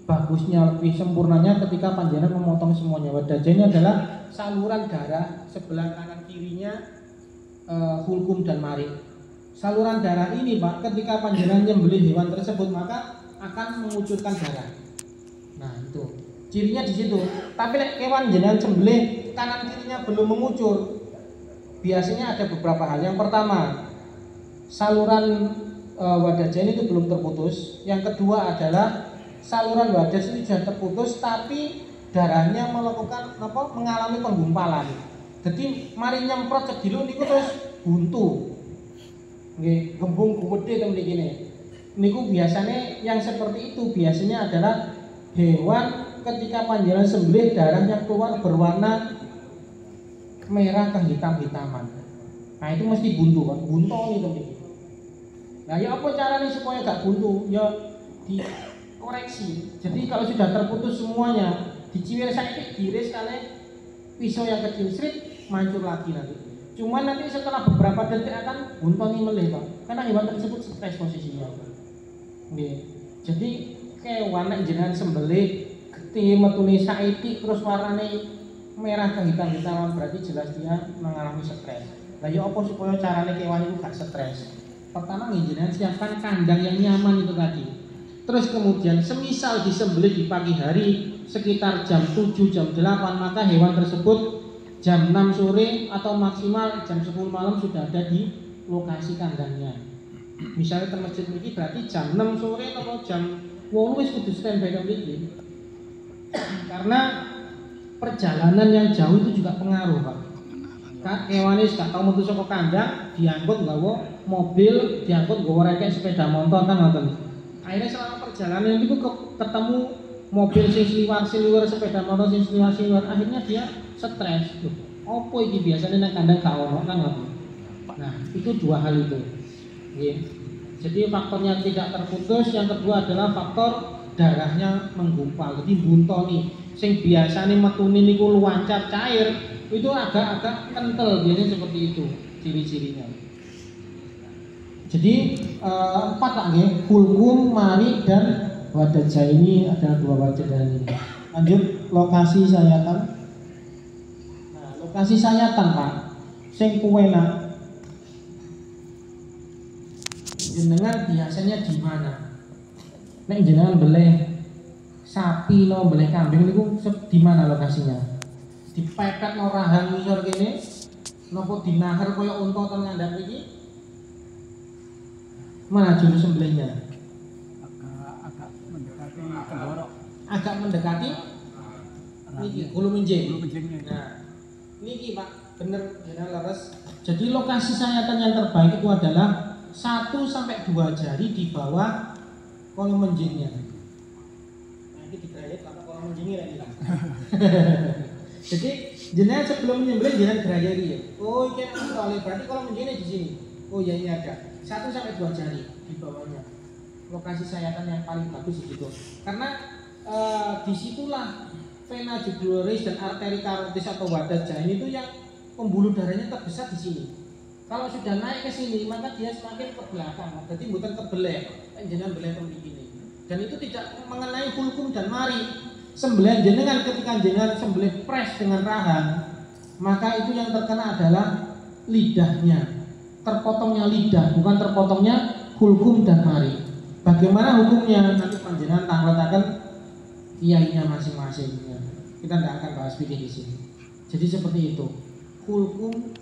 bagusnya, lebih sempurnanya ketika panjenengan memotong semuanya. Wadajaini adalah saluran darah sebelah kanan kirinya hulkum dan mari. Saluran darah ini Pak, ketika panjenengan nyembelih hewan tersebut maka akan mengucurkan darah. Nah itu cirinya di situ. Tapi hewan jenengan sembelih kanan kirinya belum mengucur, biasanya ada beberapa hal. Yang pertama, saluran wadajaini itu belum terputus. Yang kedua adalah saluran wadas ini sudah terputus tapi darahnya mengalami penggumpalan. Jadi mari nyemprot sediluk niku terus buntu. Nggih, gembung gede temen iki ne. Niku biasanya yang seperti itu biasanya adalah hewan ketika panjenengan sembelih darahnya keluar berwarna merah kehitam-hitaman. Nah itu mesti buntu kan, buntu nih temen iki. Nah ya apa caranya supaya gak buntu? Ya dikoreksi. Jadi kalau sudah terputus semuanya, diciwir saiki diiris kali pisau yang kecil srit mancur lagi nanti. Cuman nanti setelah beberapa detik akan buntoni meleh Pak, karena hewan tersebut stres posisinya. Nih, jadi kewan nek jenengan sembelih getih metune saiki terus warnane merah kehitam-hitaman berarti jelas dia mengalami stres. Lah ya apa supaya carane kewan itu gak stres? Pertama jenengan siapkan kandang yang nyaman itu tadi. Terus kemudian semisal disembelih di pagi hari sekitar jam 7 jam 8 maka hewan tersebut jam 6 sore atau maksimal jam 10 malam sudah ada di lokasi kandangnya. Misalnya ke masjid ini berarti jam 6 sore atau jam 8 wis kudu standby mriki. Karena perjalanan yang jauh itu juga pengaruh, Pak. Kewane gak tau metu saka kandang, diangkut nggawa mobil, diangkut nggawa rekek sepeda motor kan ngoten. Akhirnya selama perjalanan itu ketemu mobil sing sliwar-sliwar, sepeda motor sing sliwar-sliwar, akhirnya dia stres. Apa iki biasanya nang kandang gak ono kan ngoten. Nah, itu 2 hal itu. Nggih. Jadi faktornya tidak terputus, yang kedua adalah faktor darahnya menggumpal. Jadi buntoni sing biasanya metune niku luancar cair, itu agak-agak kental biasanya seperti itu ciri-cirinya. Jadi 4 nggih, hulkum, mari dan wadajaini adalah 2 wadajaini. Lanjut lokasi sayatan. Nah, lokasi sayatan Pak, sing kuwena jenengan biasanya di mana? Nek jenengan beleh sapi no beleh kambing niku di mana lokasinya? Dipepet no rahang ngisor kene, nopo dinahar kaya unta ten ngandhap iki? Mana juru sembelihnya? Agak mendekati tenggorok. Agak mendekati niki hulu menjing. Hulu menjingnya. Nah, niki Pak, bener jenengan leres. Jadi lokasi sayatan yang terbaik itu adalah 1 sampai 2 jari di bawah kolom menjingnya. Nah, ini digerayat karena kolom menjingnya ini. Jadi jenengan sebelum menyembelih jenengan gerayari ya. Oh, ini kan berarti kolom menjingnya di sini. Oh ya ini ada 1 sampai 2 jari di bawahnya. Lokasi sayatan yang paling bagus di situ. Karena disitulah vena jugularis dan arteri karotis atau wadajaini itu yang pembuluh darahnya terbesar di sini. Kalau sudah naik ke sini maka dia semakin ke belakang. Jadi bukan ke beleh, jenengan beleh pembuluh ini. Dan itu tidak mengenai hulkum dan mari. Sembelihan jenengan ketika jenengan sembelih pres dengan rahang, maka itu yang terkena adalah lidahnya, terpotongnya lidah, bukan terpotongnya hulkum dan mari. Bagaimana hukumnya nanti panjenengan tanglet-tanglet kiainya masing-masing. Kita tidak akan bahas fikih di sini. Jadi seperti itu. Hulkum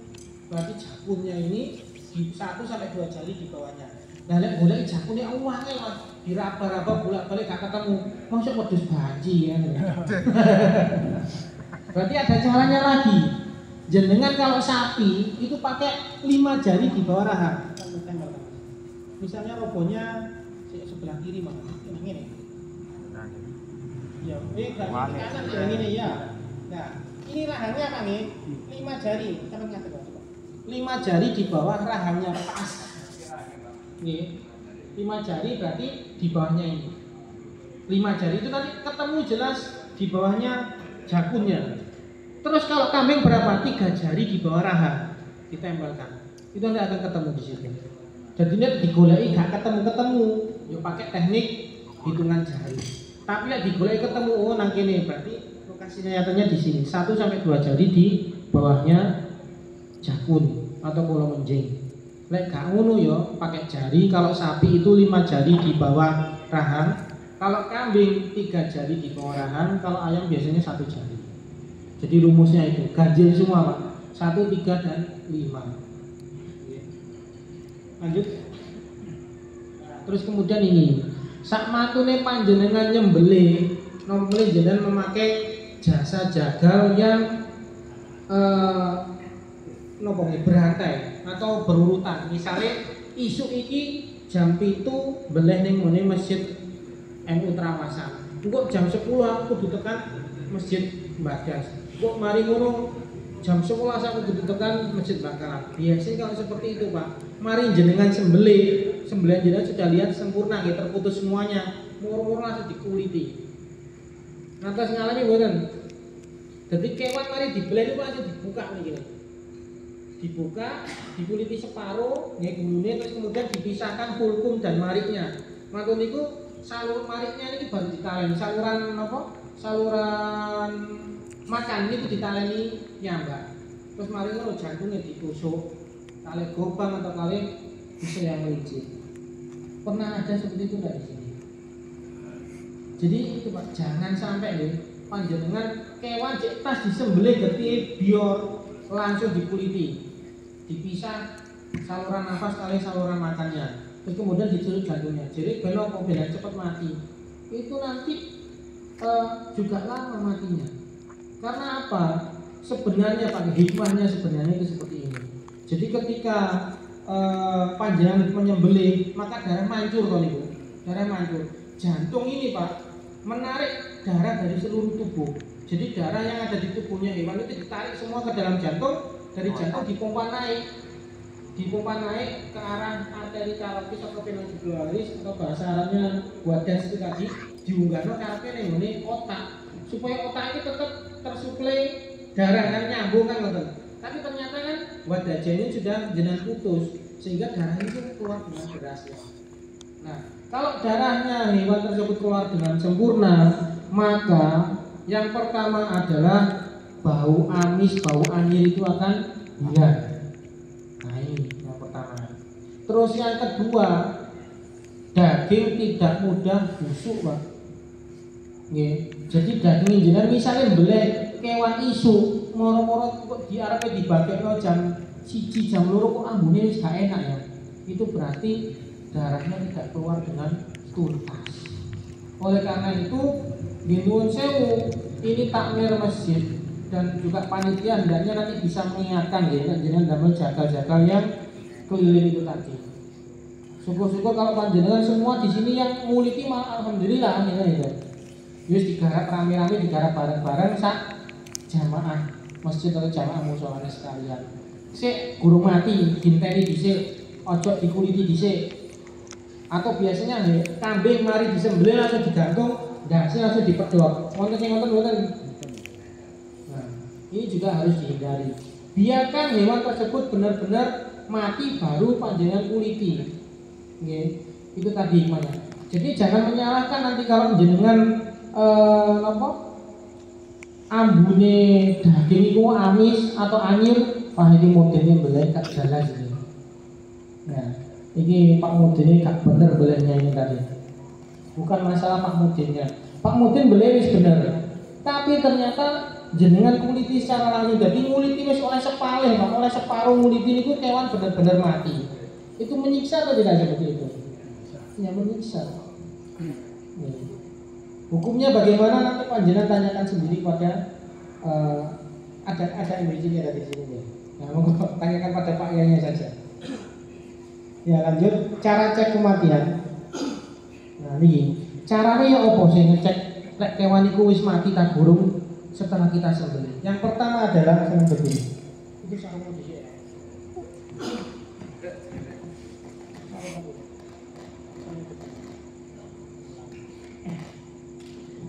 berarti jakunnya ini 1 sampai 2 jari di bawahnya. Nah, lek golek jakunnya awake Mas, diraba-raba bolak-balik gak ketemu. Mosok wedhus banci ya. Berarti ada caranya lagi. Jenengan kalau sapi itu pakai 5 jari di bawah rahang. Misalnya robohnya sebelah kiri Mas. Ini. Ya, ini berarti kanan ya ini ya. Nah, ini rahangnya apa nih? 5 jari. Kita lihat coba. 5 jari di bawah rahangnya pas. Nih, 5 jari berarti di bawahnya ini. 5 jari itu tadi ketemu jelas di bawahnya jakunnya. Terus kalau kambing berapa? 3 jari di bawah rahang ditempelkan. Itu tidak akan ketemu di situ. Jadi ini digoleki gak ketemu-ketemu. Yo pakai teknik hitungan jari. Tapi ya digoleki ketemu oh nang kene berarti lokasinya nyatanya di sini. 1 sampai 2 jari di bawahnya jakun atau kolo menjing. Lek gak ngono ya pakai jari. Kalau sapi itu 5 jari di bawah rahang. Kalau kambing 3 jari di bawah rahang. Kalau ayam biasanya 1 jari. Jadi rumusnya itu ganjil semua Pak. 1, 3 dan 5. Lanjut. Terus kemudian ini sak matune panjenengan nyembelih nomple jenengan memakai jasa jagal yang nopo berantai atau berurutan. Misalnya isu iki jam 7 beleh ning ngene masjid MU Trawasan. Engko jam 10 aku kudu tekan masjid Mbagas. Kok mari ngono jam 11 aku kudu tekan masjid Bakaran. Biasanya kalau seperti itu Pak, mari jenengan sembelihan jenengan sudah lihat sempurna ya, terputus semuanya, mur-mur langsung dikuliti. Nanti ngalami mboten. Jadi kewan mari dibeleh itu langsung dibuka nih gini. Dibuka, dikuliti separuh, ya gulune terus kemudian dipisahkan hulkum dan mariknya. Maka niku salur mariknya ini baru ditaleni, saluran apa? Saluran makan ini ditaleni nyambak. Terus mari ngono jantungnya ditusuk, kali gobang atau kali bisa yang licin. Pernah ada seperti itu nggak di sini? Jadi itu Pak, jangan sampai nih panjenengan kewan cek tas disembelih geti bior langsung dikuliti, dipisah saluran nafas kali saluran makannya, terus kemudian dicurut jantungnya. Jadi belok kok biar cepat mati. Itu nanti juga lama matinya. Karena apa? Sebenarnya Pak, hikmahnya sebenarnya itu seperti ini. Jadi ketika panjenengan menyembelih, maka darah mancur kalau itu, darah mancur. Jantung ini Pak menarik darah dari seluruh tubuh. Jadi darah yang ada di tubuhnya hewan itu ditarik semua ke dalam jantung, dari jantung dipompa naik ke arah arteri carotid atau vena jugularis atau bahasa Arabnya wadas itu tadi diunggahno karepe ning otak supaya otak ini tetap tersuplai darah kan nyambung kan ngoten. Tapi ternyata kan wadahnya sudah jenengan putus sehingga darah itu keluar dengan derasnya. Nah, kalau darahnya hewan tersebut keluar dengan sempurna, maka yang pertama adalah bau amis, bau anyir itu akan hilang. Nah ini yang pertama. Terus yang kedua, daging tidak mudah busuk Pak. Jadi daging jenengan misalnya beleh kewan isu moro-moro kok diarepe dibagekno jam 1 jam 2 kok ambune wis gak enak ya. Itu berarti darahnya tidak keluar dengan tuntas. Oleh karena itu, nuwun sewu, ini takmir masjid dan juga panitia hendaknya nanti bisa mengingatkan ya, jenengan damel jagal-jagal yang keliling itu tadi. Syukur-syukur kalau panjenengan semua di sini yang muliki malah alhamdulillah ya. Wis digarap rame-rame, digarap bareng-bareng sak jamaah masjid atau jamaah mushola sekalian. Sik guru mati dinteni dhisik, ojo dikuliti dhisik. Atau biasanya kambing mari disembelih langsung digantung, ndase langsung dipedhot. Wonten sing ngoten mboten. Nah, ini juga harus dihindari. Biarkan hewan tersebut benar-benar mati baru panjenengan kuliti. Nggih, itu tadi hikmahnya. Jadi jangan menyalahkan nanti kalau jenengan apa ambune daging iku amis atau anyir, wah iki modene mbeleh gak jelas iki. Nah, iki Pak Mudin gak bener belehnya ini tadi. Bukan masalah Pak Mudinnya. Pak Mudin beleh wis bener. Tapi ternyata jenengan kuliti secara langsung, jadi nguliti wis oleh sepalih, Pak, oleh separuh nguliti niku kewan bener-bener mati. Itu menyiksa atau tidak seperti itu? Ya menyiksa. Hukumnya bagaimana nanti panjenengan tanyakan sendiri pada ada MBC-nya dari sini ya. Nah, mau tanyakan pada Pak Yanya saja. Ya lanjut, cara cek kematian. Nah ini caranya ya opo sih ngecek lek kewan iku wis mati tak gurung setelah kita sembelih. Yang pertama adalah yang begini. Itu sarungmu di sini.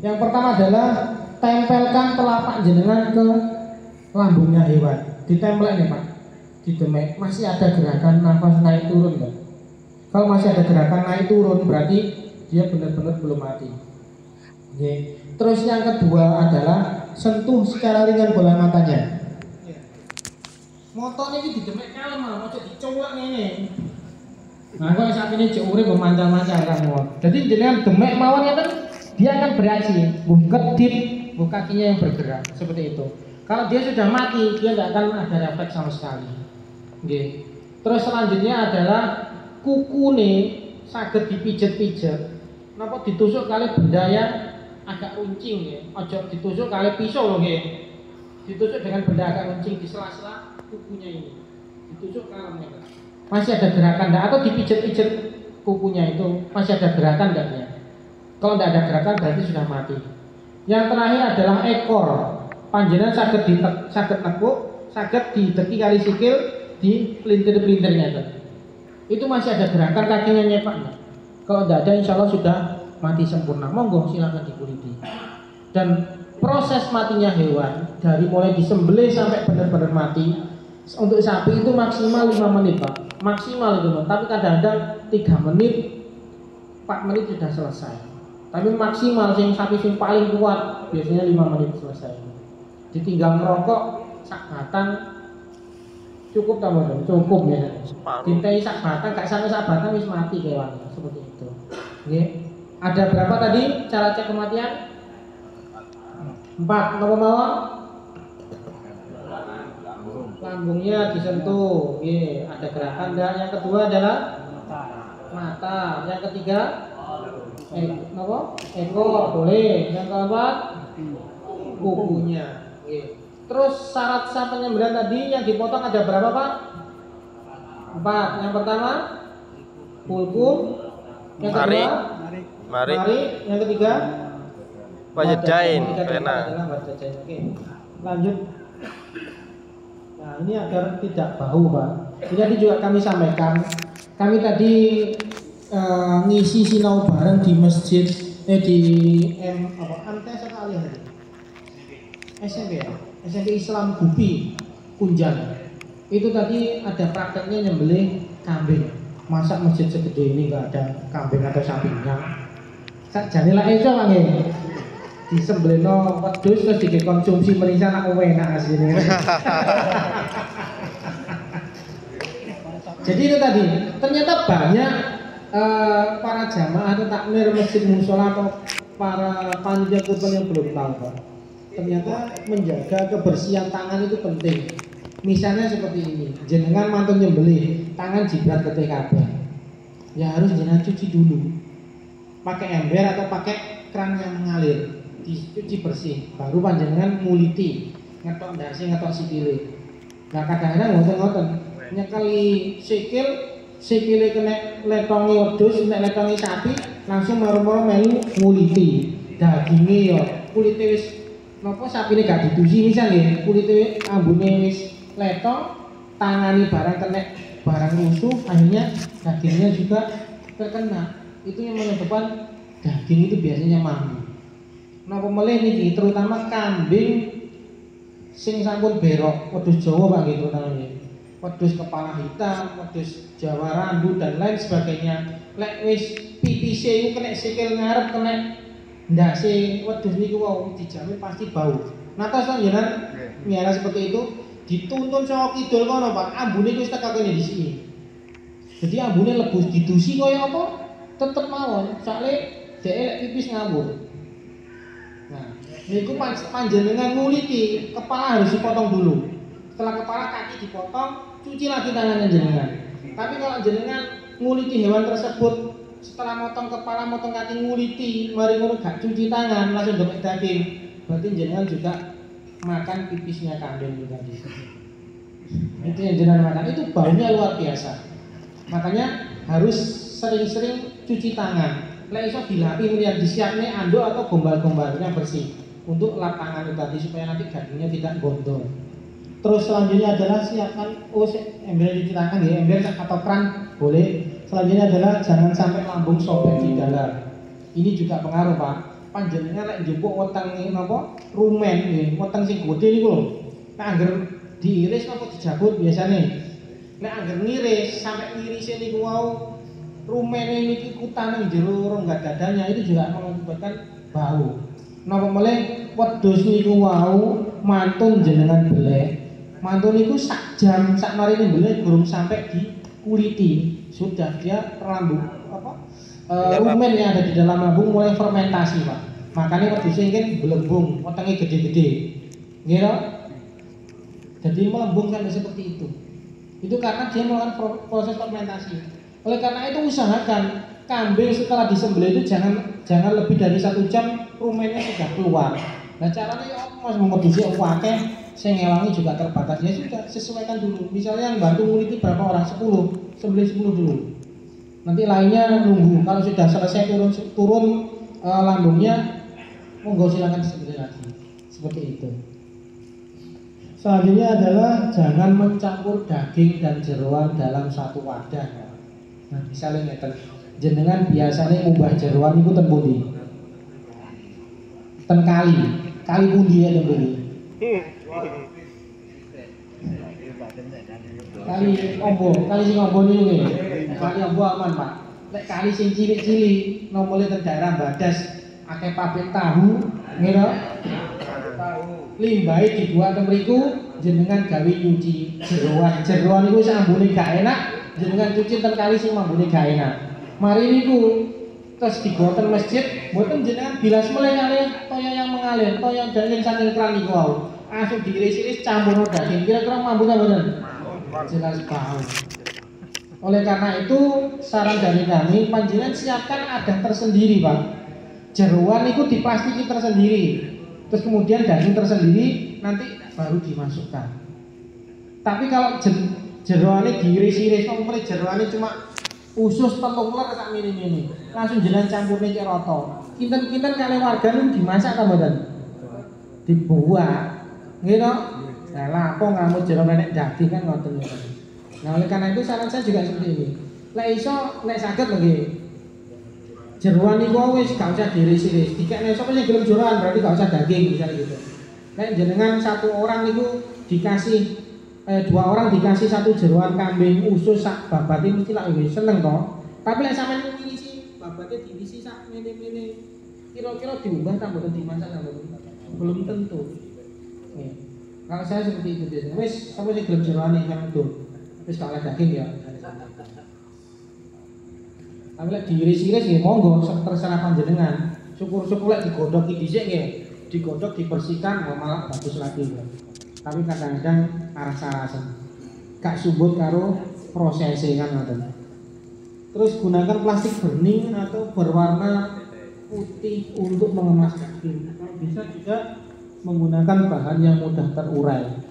Yang pertama adalah tempelkan telapak jenengan ke lambungnya hewan. Ditempel nih Pak, di demek masih ada gerakan nafas naik turun kan? Kalau masih ada gerakan naik turun berarti dia benar-benar belum mati. Oke. Terus yang kedua adalah sentuh secara ringan bola matanya. Motor ini di demek kalem, mau dicolak ini. Nah, kalau saat ini jauh memancar-mancar kan mau. Jadi jenengan demek mawon ya kan dia akan bereaksi, kedip, kakinya yang bergerak seperti itu. Kalau dia sudah mati, dia tidak akan ada refleks sama sekali. Oke. Terus selanjutnya adalah kuku nih saged dipijat-pijat. Napa ditusuk kali benda yang agak runcing ya. Ojo ditusuk kali pisau loh nggih. Ditusuk dengan benda agak runcing di sela-sela kukunya ini. Ditusuk kalemnya. Masih ada gerakan enggak atau dipijat-pijat kukunya itu masih ada gerakan enggaknya? Kalau tidak ada gerakan berarti sudah mati. Yang terakhir adalah ekor. Panjenengan saged tekuk, saged dideki kali sikil di pelintir-pelintirnya itu. Itu masih ada gerakan kakinya nyepak. Kalau tidak ada insya Allah sudah mati sempurna. Monggo silakan dikuliti. Dan proses matinya hewan dari mulai disembelih sampai benar-benar mati untuk sapi itu maksimal 5 menit Pak. Maksimal itu, tapi kadang-kadang 3 menit, 4 menit sudah selesai. Tapi maksimal sing sapi sing paling kuat biasanya 5 menit selesai. Ditinggal merokok sak batang cukup tak mau cukup ya. Dintai sak batang gak sampai sak batang wis mati kewan seperti itu. Oke. Ada berapa tadi cara cek kematian? 4. Napa mawon? Lambungnya disentuh. Oke, ada gerakan dan yang kedua adalah mata. Yang ketiga napa? Ekor boleh. Yang keempat kukunya. Oke. Terus syarat sah penyembelihan tadi yang dipotong ada berapa Pak? 4. Yang pertama kulkum, yang kedua mari, yang ketiga Pajedain, pena. Oke. Lanjut. Nah ini agar tidak bau Pak. Jadi juga kami sampaikan, kami tadi ngisi sinau bareng di masjid di Antes atau Aliyah tadi? SMP ya? SMP Islam Gupi Kunjang. Itu tadi ada prakteknya nyembelih kambing. Masa masjid segede ini nggak ada kambing atau sapinya? Sakjane lah iso Pak nggih. Disembelihno wedhus terus dikonsumsi merica nak enak asline. Jadi itu tadi, ternyata banyak para jamaah atau takmir masjid musola atau para panitia kurban yang belum tahu Pak. Ternyata menjaga kebersihan tangan itu penting. Misalnya seperti ini, jenengan mantun nyembelih, tangan jibrat ke TKP. Ya harus jenengan cuci dulu. Pakai ember atau pakai keran yang mengalir, dicuci bersih. Baru panjenengan nguliti, ngetok ndase, ngetok sikile. Nah kadang-kadang ngoten-ngoten, nyekeli sikile kena letongi wedhus, nek letongi sapi, langsung maro-maro melu nguliti. Daginge yo kulite wis napa sapine gak ditusi misal nggih, kulite ambune wis letong, tangani barang kena barang rusuh, akhirnya dagingnya juga terkena. Itu yang menyebabkan daging itu biasanya mambu. Napa melih niki terutama kambing sing sampun berok, wedhus Jawa Pak nggih terutama nggih. Wedhus kepala hitam, wedhus Jawa randu dan lain sebagainya. Lek wis pipise iku kena sikil ngarep, kena ndase wedhus niku wau dijamin pasti bau. Nah terus jenengan miara seperti itu dituntun saka kidul kono Pak, ambune wis tekan kene disiki. Jadi ambune lebus didusi kaya apa? Tetep mawon, soalnya dhek lek pipis ngawur. Nah, niku panjenengan nguliti, kepala harus dipotong dulu. Setelah kepala kaki dipotong, cuci lagi tangannya jenengan. Tapi kalau jenengan nguliti hewan tersebut, setelah motong kepala, motong kaki nguliti, mari ngono gak cuci tangan, langsung dopek daging, berarti jenengan juga makan pipisnya kambing itu tadi. Itu yang jenengan makan, itu baunya luar biasa. Makanya harus sering-sering cuci tangan. Lek iso dilapi melihat disiapne anduk atau gombal-gombalnya bersih untuk lap tangan itu tadi supaya nanti dagingnya tidak gondol. Terus selanjutnya adalah siapkan ember cuci tangan ya, ember atau keran boleh. Selanjutnya adalah jangan sampai lambung sobek di dalam. Ini juga pengaruh Pak. Panjenengan lek njupuk weteng napa rumen nggih, weteng sing gede niku lho. Nek angger diiris napa dijabut biasane. Nek angger ngiris sampai ngirise niku wau rumene niki kutane jero rongga dadanya itu juga mengakibatkan bau. Napa meleh wedhus niku wau mantun jenengan belek. Mantun niku sak jam sak marine belek belum sampai dikuliti. Sudah dia terlambung rumen yang ada di dalam lambung mulai fermentasi Pak. Makanya wedhus kan belembung, wetenge gede-gede. Nggih to? Jadi melembung sampai seperti itu. Itu karena dia melakukan proses fermentasi. Oleh karena itu usahakan kambing setelah disembelih itu jangan lebih dari 1 jam rumennya sudah keluar. Nah caranya ya Mas memedusi akeh sing ngewangi juga terbatas. Ya sudah sesuaikan dulu. Misalnya yang bantu nguliti berapa orang 10, sembelih 10 dulu. Nanti lainnya nunggu. Kalau sudah selesai turun lambungnya, monggo silakan disembelih lagi. Seperti itu. Selanjutnya adalah jangan mencampur daging dan jeroan dalam satu wadah. Nah, misalnya ngeten, jenengan biasanya ngubah jeroan itu ten pundi? Ten kali pundi ya ten pundi? Kali sing ombo niku nggih. Kali ombo aman, Pak. Lek kali sing cilik-cilik nomole ten daerah Badas akeh pabrik tahu, nggih to? Limbahe dibuat teng mriku jenengan gawe nyuci jeroan niku sak ambune gak enak jenengan cuci ten kali sing ambune gak enak mari niku terus digoten masjid mboten jenengan bilas meleh kali toya yang mengalir toya daging saking keran niku wau langsung diiris-iris campur daging kira-kira mampu ta mboten jelas bau. Oleh karena itu saran dari kami panjenengan siapkan adah tersendiri Pak. Jeroan niku diplastiki tersendiri. Terus kemudian daging tersendiri nanti baru dimasukkan. Tapi kalau jeroane diiris-iris, umpamane jeroane cuma usus telung ler sak mini-mini, langsung jenengan campurne cek rata. Kinten-kinten kali warga niku dimasak ta mboten? Dibuat. Nggih to? Lah lapo ngamu jero nek daging kan ngoten niku. Nah, oleh karena itu saran saya juga seperti ini. Lek iso nek saged lho nggih. Jeroan niku wis gak usah diiris-iris. Dikekne sapa sing gelem jeroan berarti gak usah daging misalnya gitu. Nek jenengan 1 orang niku dikasih 2 orang dikasih 1 jeroan kambing usus sak babate mesti lak wis seneng to. Tapi lek sampeyan ngisi babate diisi sak mene-mene kira-kira diubah ta mboten dimasak ta mboten? Belum tentu. Nih. Kalau saya seperti itu biasanya. Wis sapa sing gelem jeroan iki kan itu. Wis gak oleh daging ya. Tapi lek diiris-iris nggih monggo terserah panjenengan. Syukur-syukur lek digodhoki dhisik nggih, digodhog dibersihkan malah bagus lagi. Tapi kadang-kadang aras-arasen. Gak sumbut karo prosesnya kan ngoten. Terus gunakan plastik bening atau berwarna putih untuk mengemas daging. Kalau bisa juga menggunakan bahan yang mudah terurai.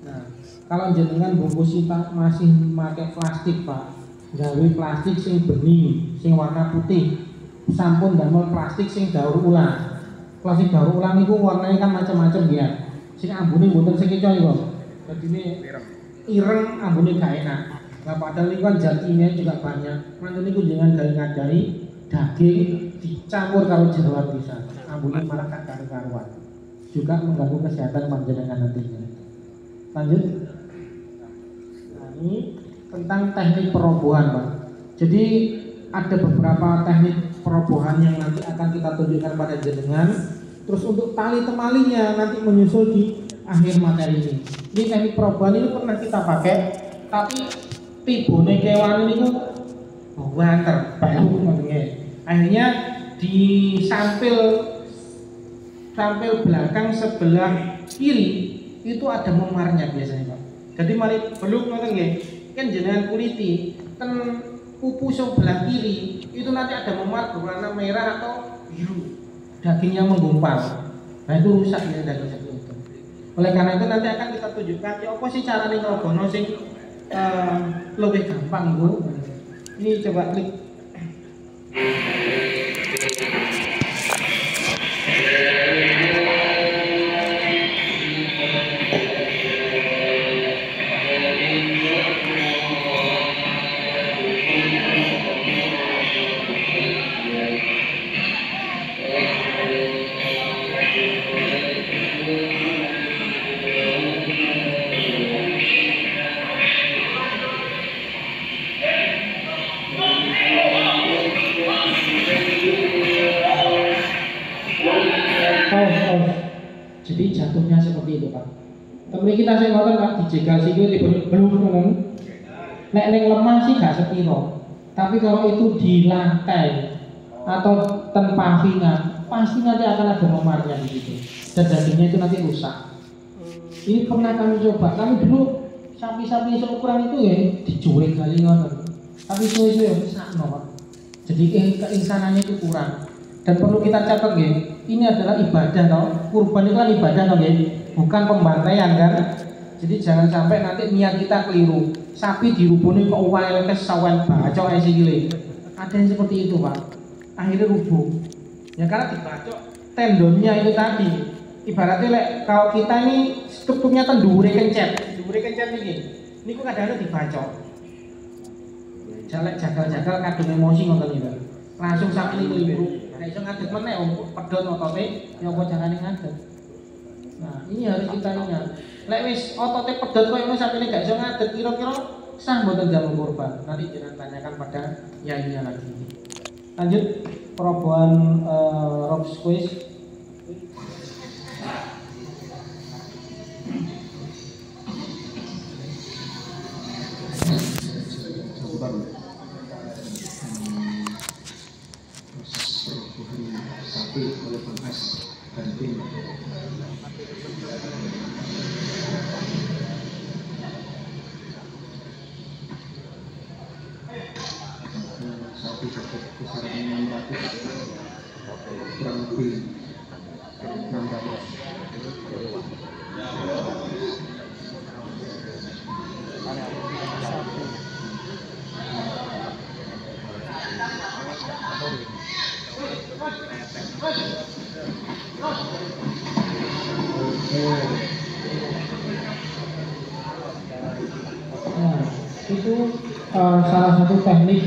Nah, kalau jenengan bungkus masih pakai plastik Pak, gawe plastik sing bening, sing warna putih, sampun damel plastik sing daur ulang. Plastik daur ulang itu warnanya kan macam-macam ya. Sing ambune mboten sing kecoy kok. Dadine ireng ambune gak enak. Nah padahal ini kan zat kimia juga banyak. Mangke niku jangan gawe ngadai daging dicampur karo jeroan bisa. Ambune malah gak karu-karuan. Juga mengganggu kesehatan panjenengan nantinya. Lanjut. Nah, ini tentang teknik perobohan Pak. Jadi ada beberapa teknik perobohan yang nanti akan kita tunjukkan pada jenengan. Terus untuk tali temalinya nanti menyusul di akhir materi ini. Ini teknik perobohan ini pernah kita pakai, tapi tibone kewan ini tuh banter, baru ngomongnya. Akhirnya di sampil belakang sebelah kiri itu ada memarnya biasanya Pak. Jadi mari belum ngoten nggih. Kan jenengan kuliti ten pupu sebelah kiri itu nanti ada memar berwarna merah atau biru. Dagingnya menggumpal. Nah itu rusak ya daging itu. Oleh karena itu nanti akan kita tunjukkan ya apa sih carane ngrobono sing lebih gampang Bu. Ini coba klik. Jadi jatuhnya seperti itu Pak. Tapi kita saya ngotot Pak dijegal siku belum ngoten. Nek ning lemah sih gak sepiro. Tapi kalau itu di lantai atau tempafingan pasti nanti akan ada memarnya di situ. Dan dagingnya itu nanti rusak. Ini pernah kami coba. Kami dulu sapi-sapi seukuran itu ya diculik kali ngoten. Tapi suwe-suwe sakno Pak. Jadi keinsanannya itu kurang. Dan perlu kita catat ya, ini adalah ibadah toh. Kurban itu kan ibadah toh ya, bukan pembantaian kan. Jadi jangan sampai nanti niat kita keliru. Sapi dirubuni kok wae kesawan bacok ae sikile. Ada yang seperti itu, Pak. Akhirnya rubuh. Ya karena dibacok tendonnya itu tadi. Ibaratnya kalau kita ini strukturnya kan dhuwure kencet iki. Niku kadang-kadang dibacok. Jagal-jagal kadung emosi ngoten iki. Langsung sapi ini keliru. Nek iso ngadeg meneh pedhot otote ya apa jangan ngadeg. Nah, ini harus kita ingat. Lek wis otote pedhot koyo ngono sapine gak iso ngadeg kira-kira sah mboten jamu kurban. Nanti jangan tanyakan pada yainya lagi. Lanjut perobohan rob squeeze. Sapi oleh pengas gantung. Sapi dapat kisaran 600 kurang lebih 600. Nah, itu salah satu teknik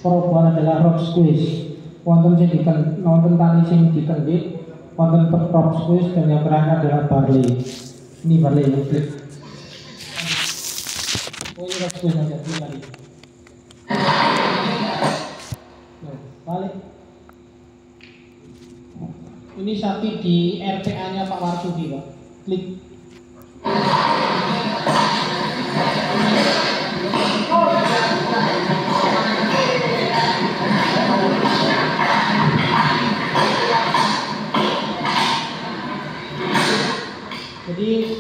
perobohan adalah rob squeeze. Wonten sing wonten tali sing dikendit, wonten rob squeeze dan yang terakhir adalah barley. Ini barley klik. Oh, ini rob squeeze aja tadi. Balik. Ini sapi di RPA-nya Pak Warsudi, Pak. Klik. Jadi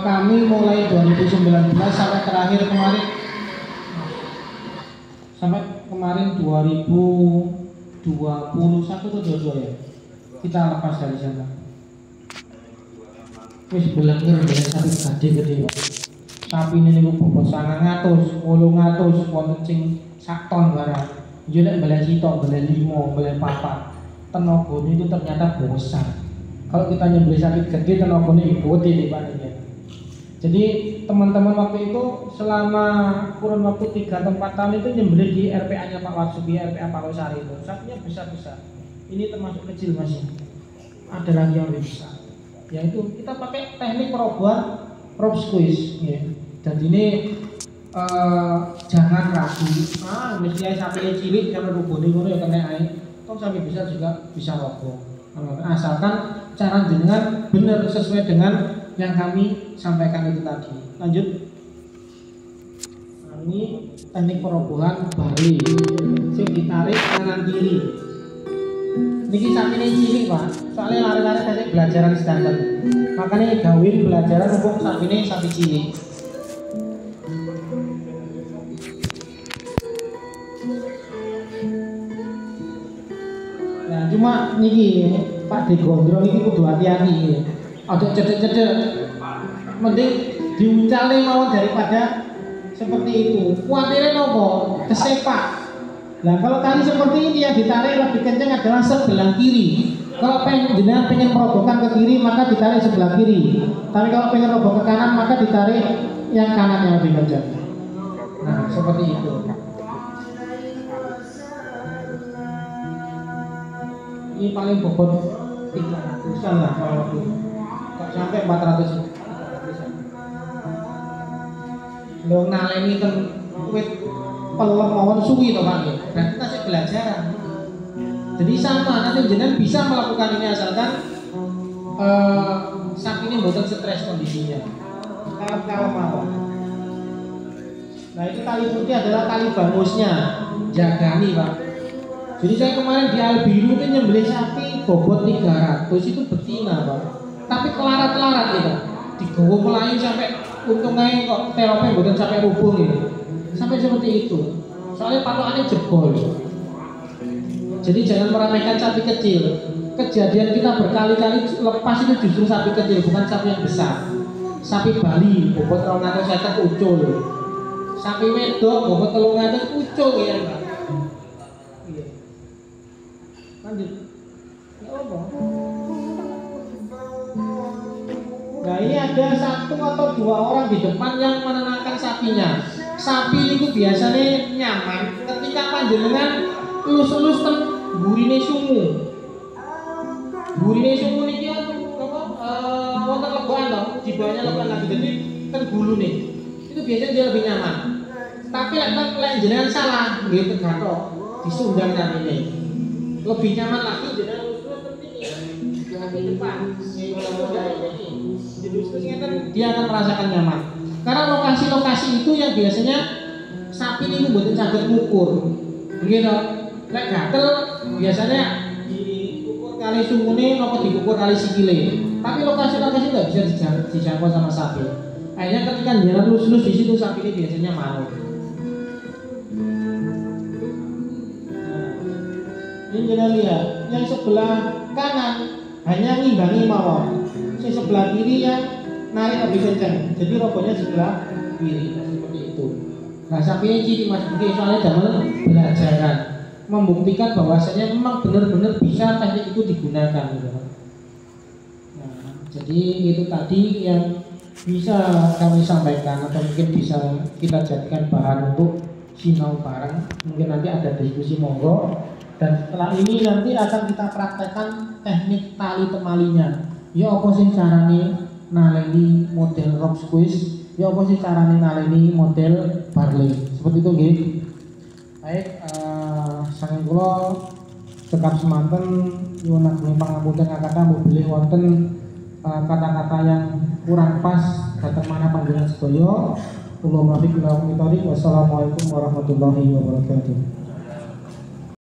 kami mulai 2019 sampai terakhir kemarin sampai 2021 atau 22 ya. Kita lepas dari sana. Wis belengger sapi gede-gede Pak. Sapi ini niku bobot 900, 800 wonten sing sak ton barang. Yo nek beli sitok, beli 5, beli 4. Tenagane itu ternyata besar. Kalau kita nyembelih sapi gede tenagane gede nih Pak ini. Jadi teman-teman waktu itu selama kurun waktu 3 atau 4 tahun itu nyembelih di RPA-nya Pak Warsudi, RPA Pak Losari itu. Sapinya besar-besar. Ini termasuk kecil masih. Ada lagi yang lebih besar. Yaitu kita pakai teknik perobohan rob squeeze ya. Dan ini jangan ragu. Misalnya sapi cilik jangan rubuni ngono ya kena ae. Toh sapi besar juga bisa roboh. Asalkan cara dengan benar sesuai dengan yang kami sampaikan itu tadi. Lanjut. Nah, ini teknik perobohan bari. Sing ditarik kanan kiri. Niki sapi ini cilik Pak. Soalnya lari-lari tadi belajaran standar. Makanya gawin belajaran hukum sapi ini sapi cilik. Nah, cuma niki Pak Digondro niki kudu hati-hati. Ada cedek-cedek. Mending diuncale mawon daripada seperti itu. Kuatirnya nopo? Kesepak. Nah, kalau tali seperti ini yang ditarik lebih kencang adalah sebelah kiri. Kalau jenengan pengen merobohkan ke kiri maka ditarik sebelah kiri. Tapi kalau pengen roboh ke kanan maka ditarik yang kanan yang lebih kencang. Nah, seperti itu. Ini paling bobot 300-an lah kalau itu. Kok sampai 400. Lo naleni ten wit pelem mawon suwi to Pak. Berarti tasik belajaran. Jadi sama nanti jenengan bisa melakukan ini asalkan sapi ini mboten stres kondisinya. Kalau mau. Nah, itu tali putih adalah tali bangusnya. Jagani Pak. Jadi saya kemarin di Albiru itu nyembelih sapi bobot 300 itu betina Pak. Tapi kelarat-kelarat ya. Digowo melayu sampai untungnya kok teropnya bukan sampai rubuh gitu. Sampai seperti itu. Soalnya patokannya jebol. Jadi jangan meremehkan sapi kecil. Kejadian kita berkali-kali lepas itu justru sapi kecil, bukan sapi yang besar. Sapi Bali bobot 200 ucul. Sapi wedok bobot 300 ucul ya Pak. Iya. Lanjut. Ya apa? Nah, ini ada 1 atau 2 orang di depan yang menenangkan sapinya. Sapi itu biasanya nyaman ketika panjenengan lus-lus ten burine sungu. Burine sungu niki apa wonten lebokan to, di bawahnya lebokan lagi jadi ten gulune. Itu biasanya dia lebih nyaman. Tapi lek jenengan salah, nggih tegathok disundang namine. Lebih nyaman lagi jenengan lus-lus ten iki. Di depan. Dia akan merasakan nyaman. Karena lokasi-lokasi itu yang biasanya sapi ini mboten saged ngukur. Begitu. Lek gatel biasanya diukur kali sungune napa diukur kali sikile. Tapi lokasi-lokasi itu bisa dijangkau sama sapi. Akhirnya ketika jalan lurus-lurus di situ sapi ini biasanya mau. Nah, ini jangan lihat yang sebelah kanan hanya ngimbangi mawon. Yang sebelah kiri yang narik lebih kencang. Jadi robohnya sebelah kiri seperti itu. Nah, sapinya ciri Mas Budi soalnya dalam belajaran membuktikan bahwasanya memang benar-benar bisa teknik itu digunakan gitu. Nah, jadi itu tadi yang bisa kami sampaikan atau mungkin bisa kita jadikan bahan untuk sinau bareng. Mungkin nanti ada diskusi monggo. Dan setelah ini nanti akan kita praktekkan teknik tali temalinya. Ya apa sih carane naleni model rock squeeze? Ya apa sih carane naleni model barley? Seperti itu nggih. Baik, saking kula cekap semanten nyuwun ageng pangapunten kata bilih wonten kata-kata yang kurang pas dhateng manah panjenengan sedaya. Kula matur wassalamualaikum warahmatullahi wabarakatuh.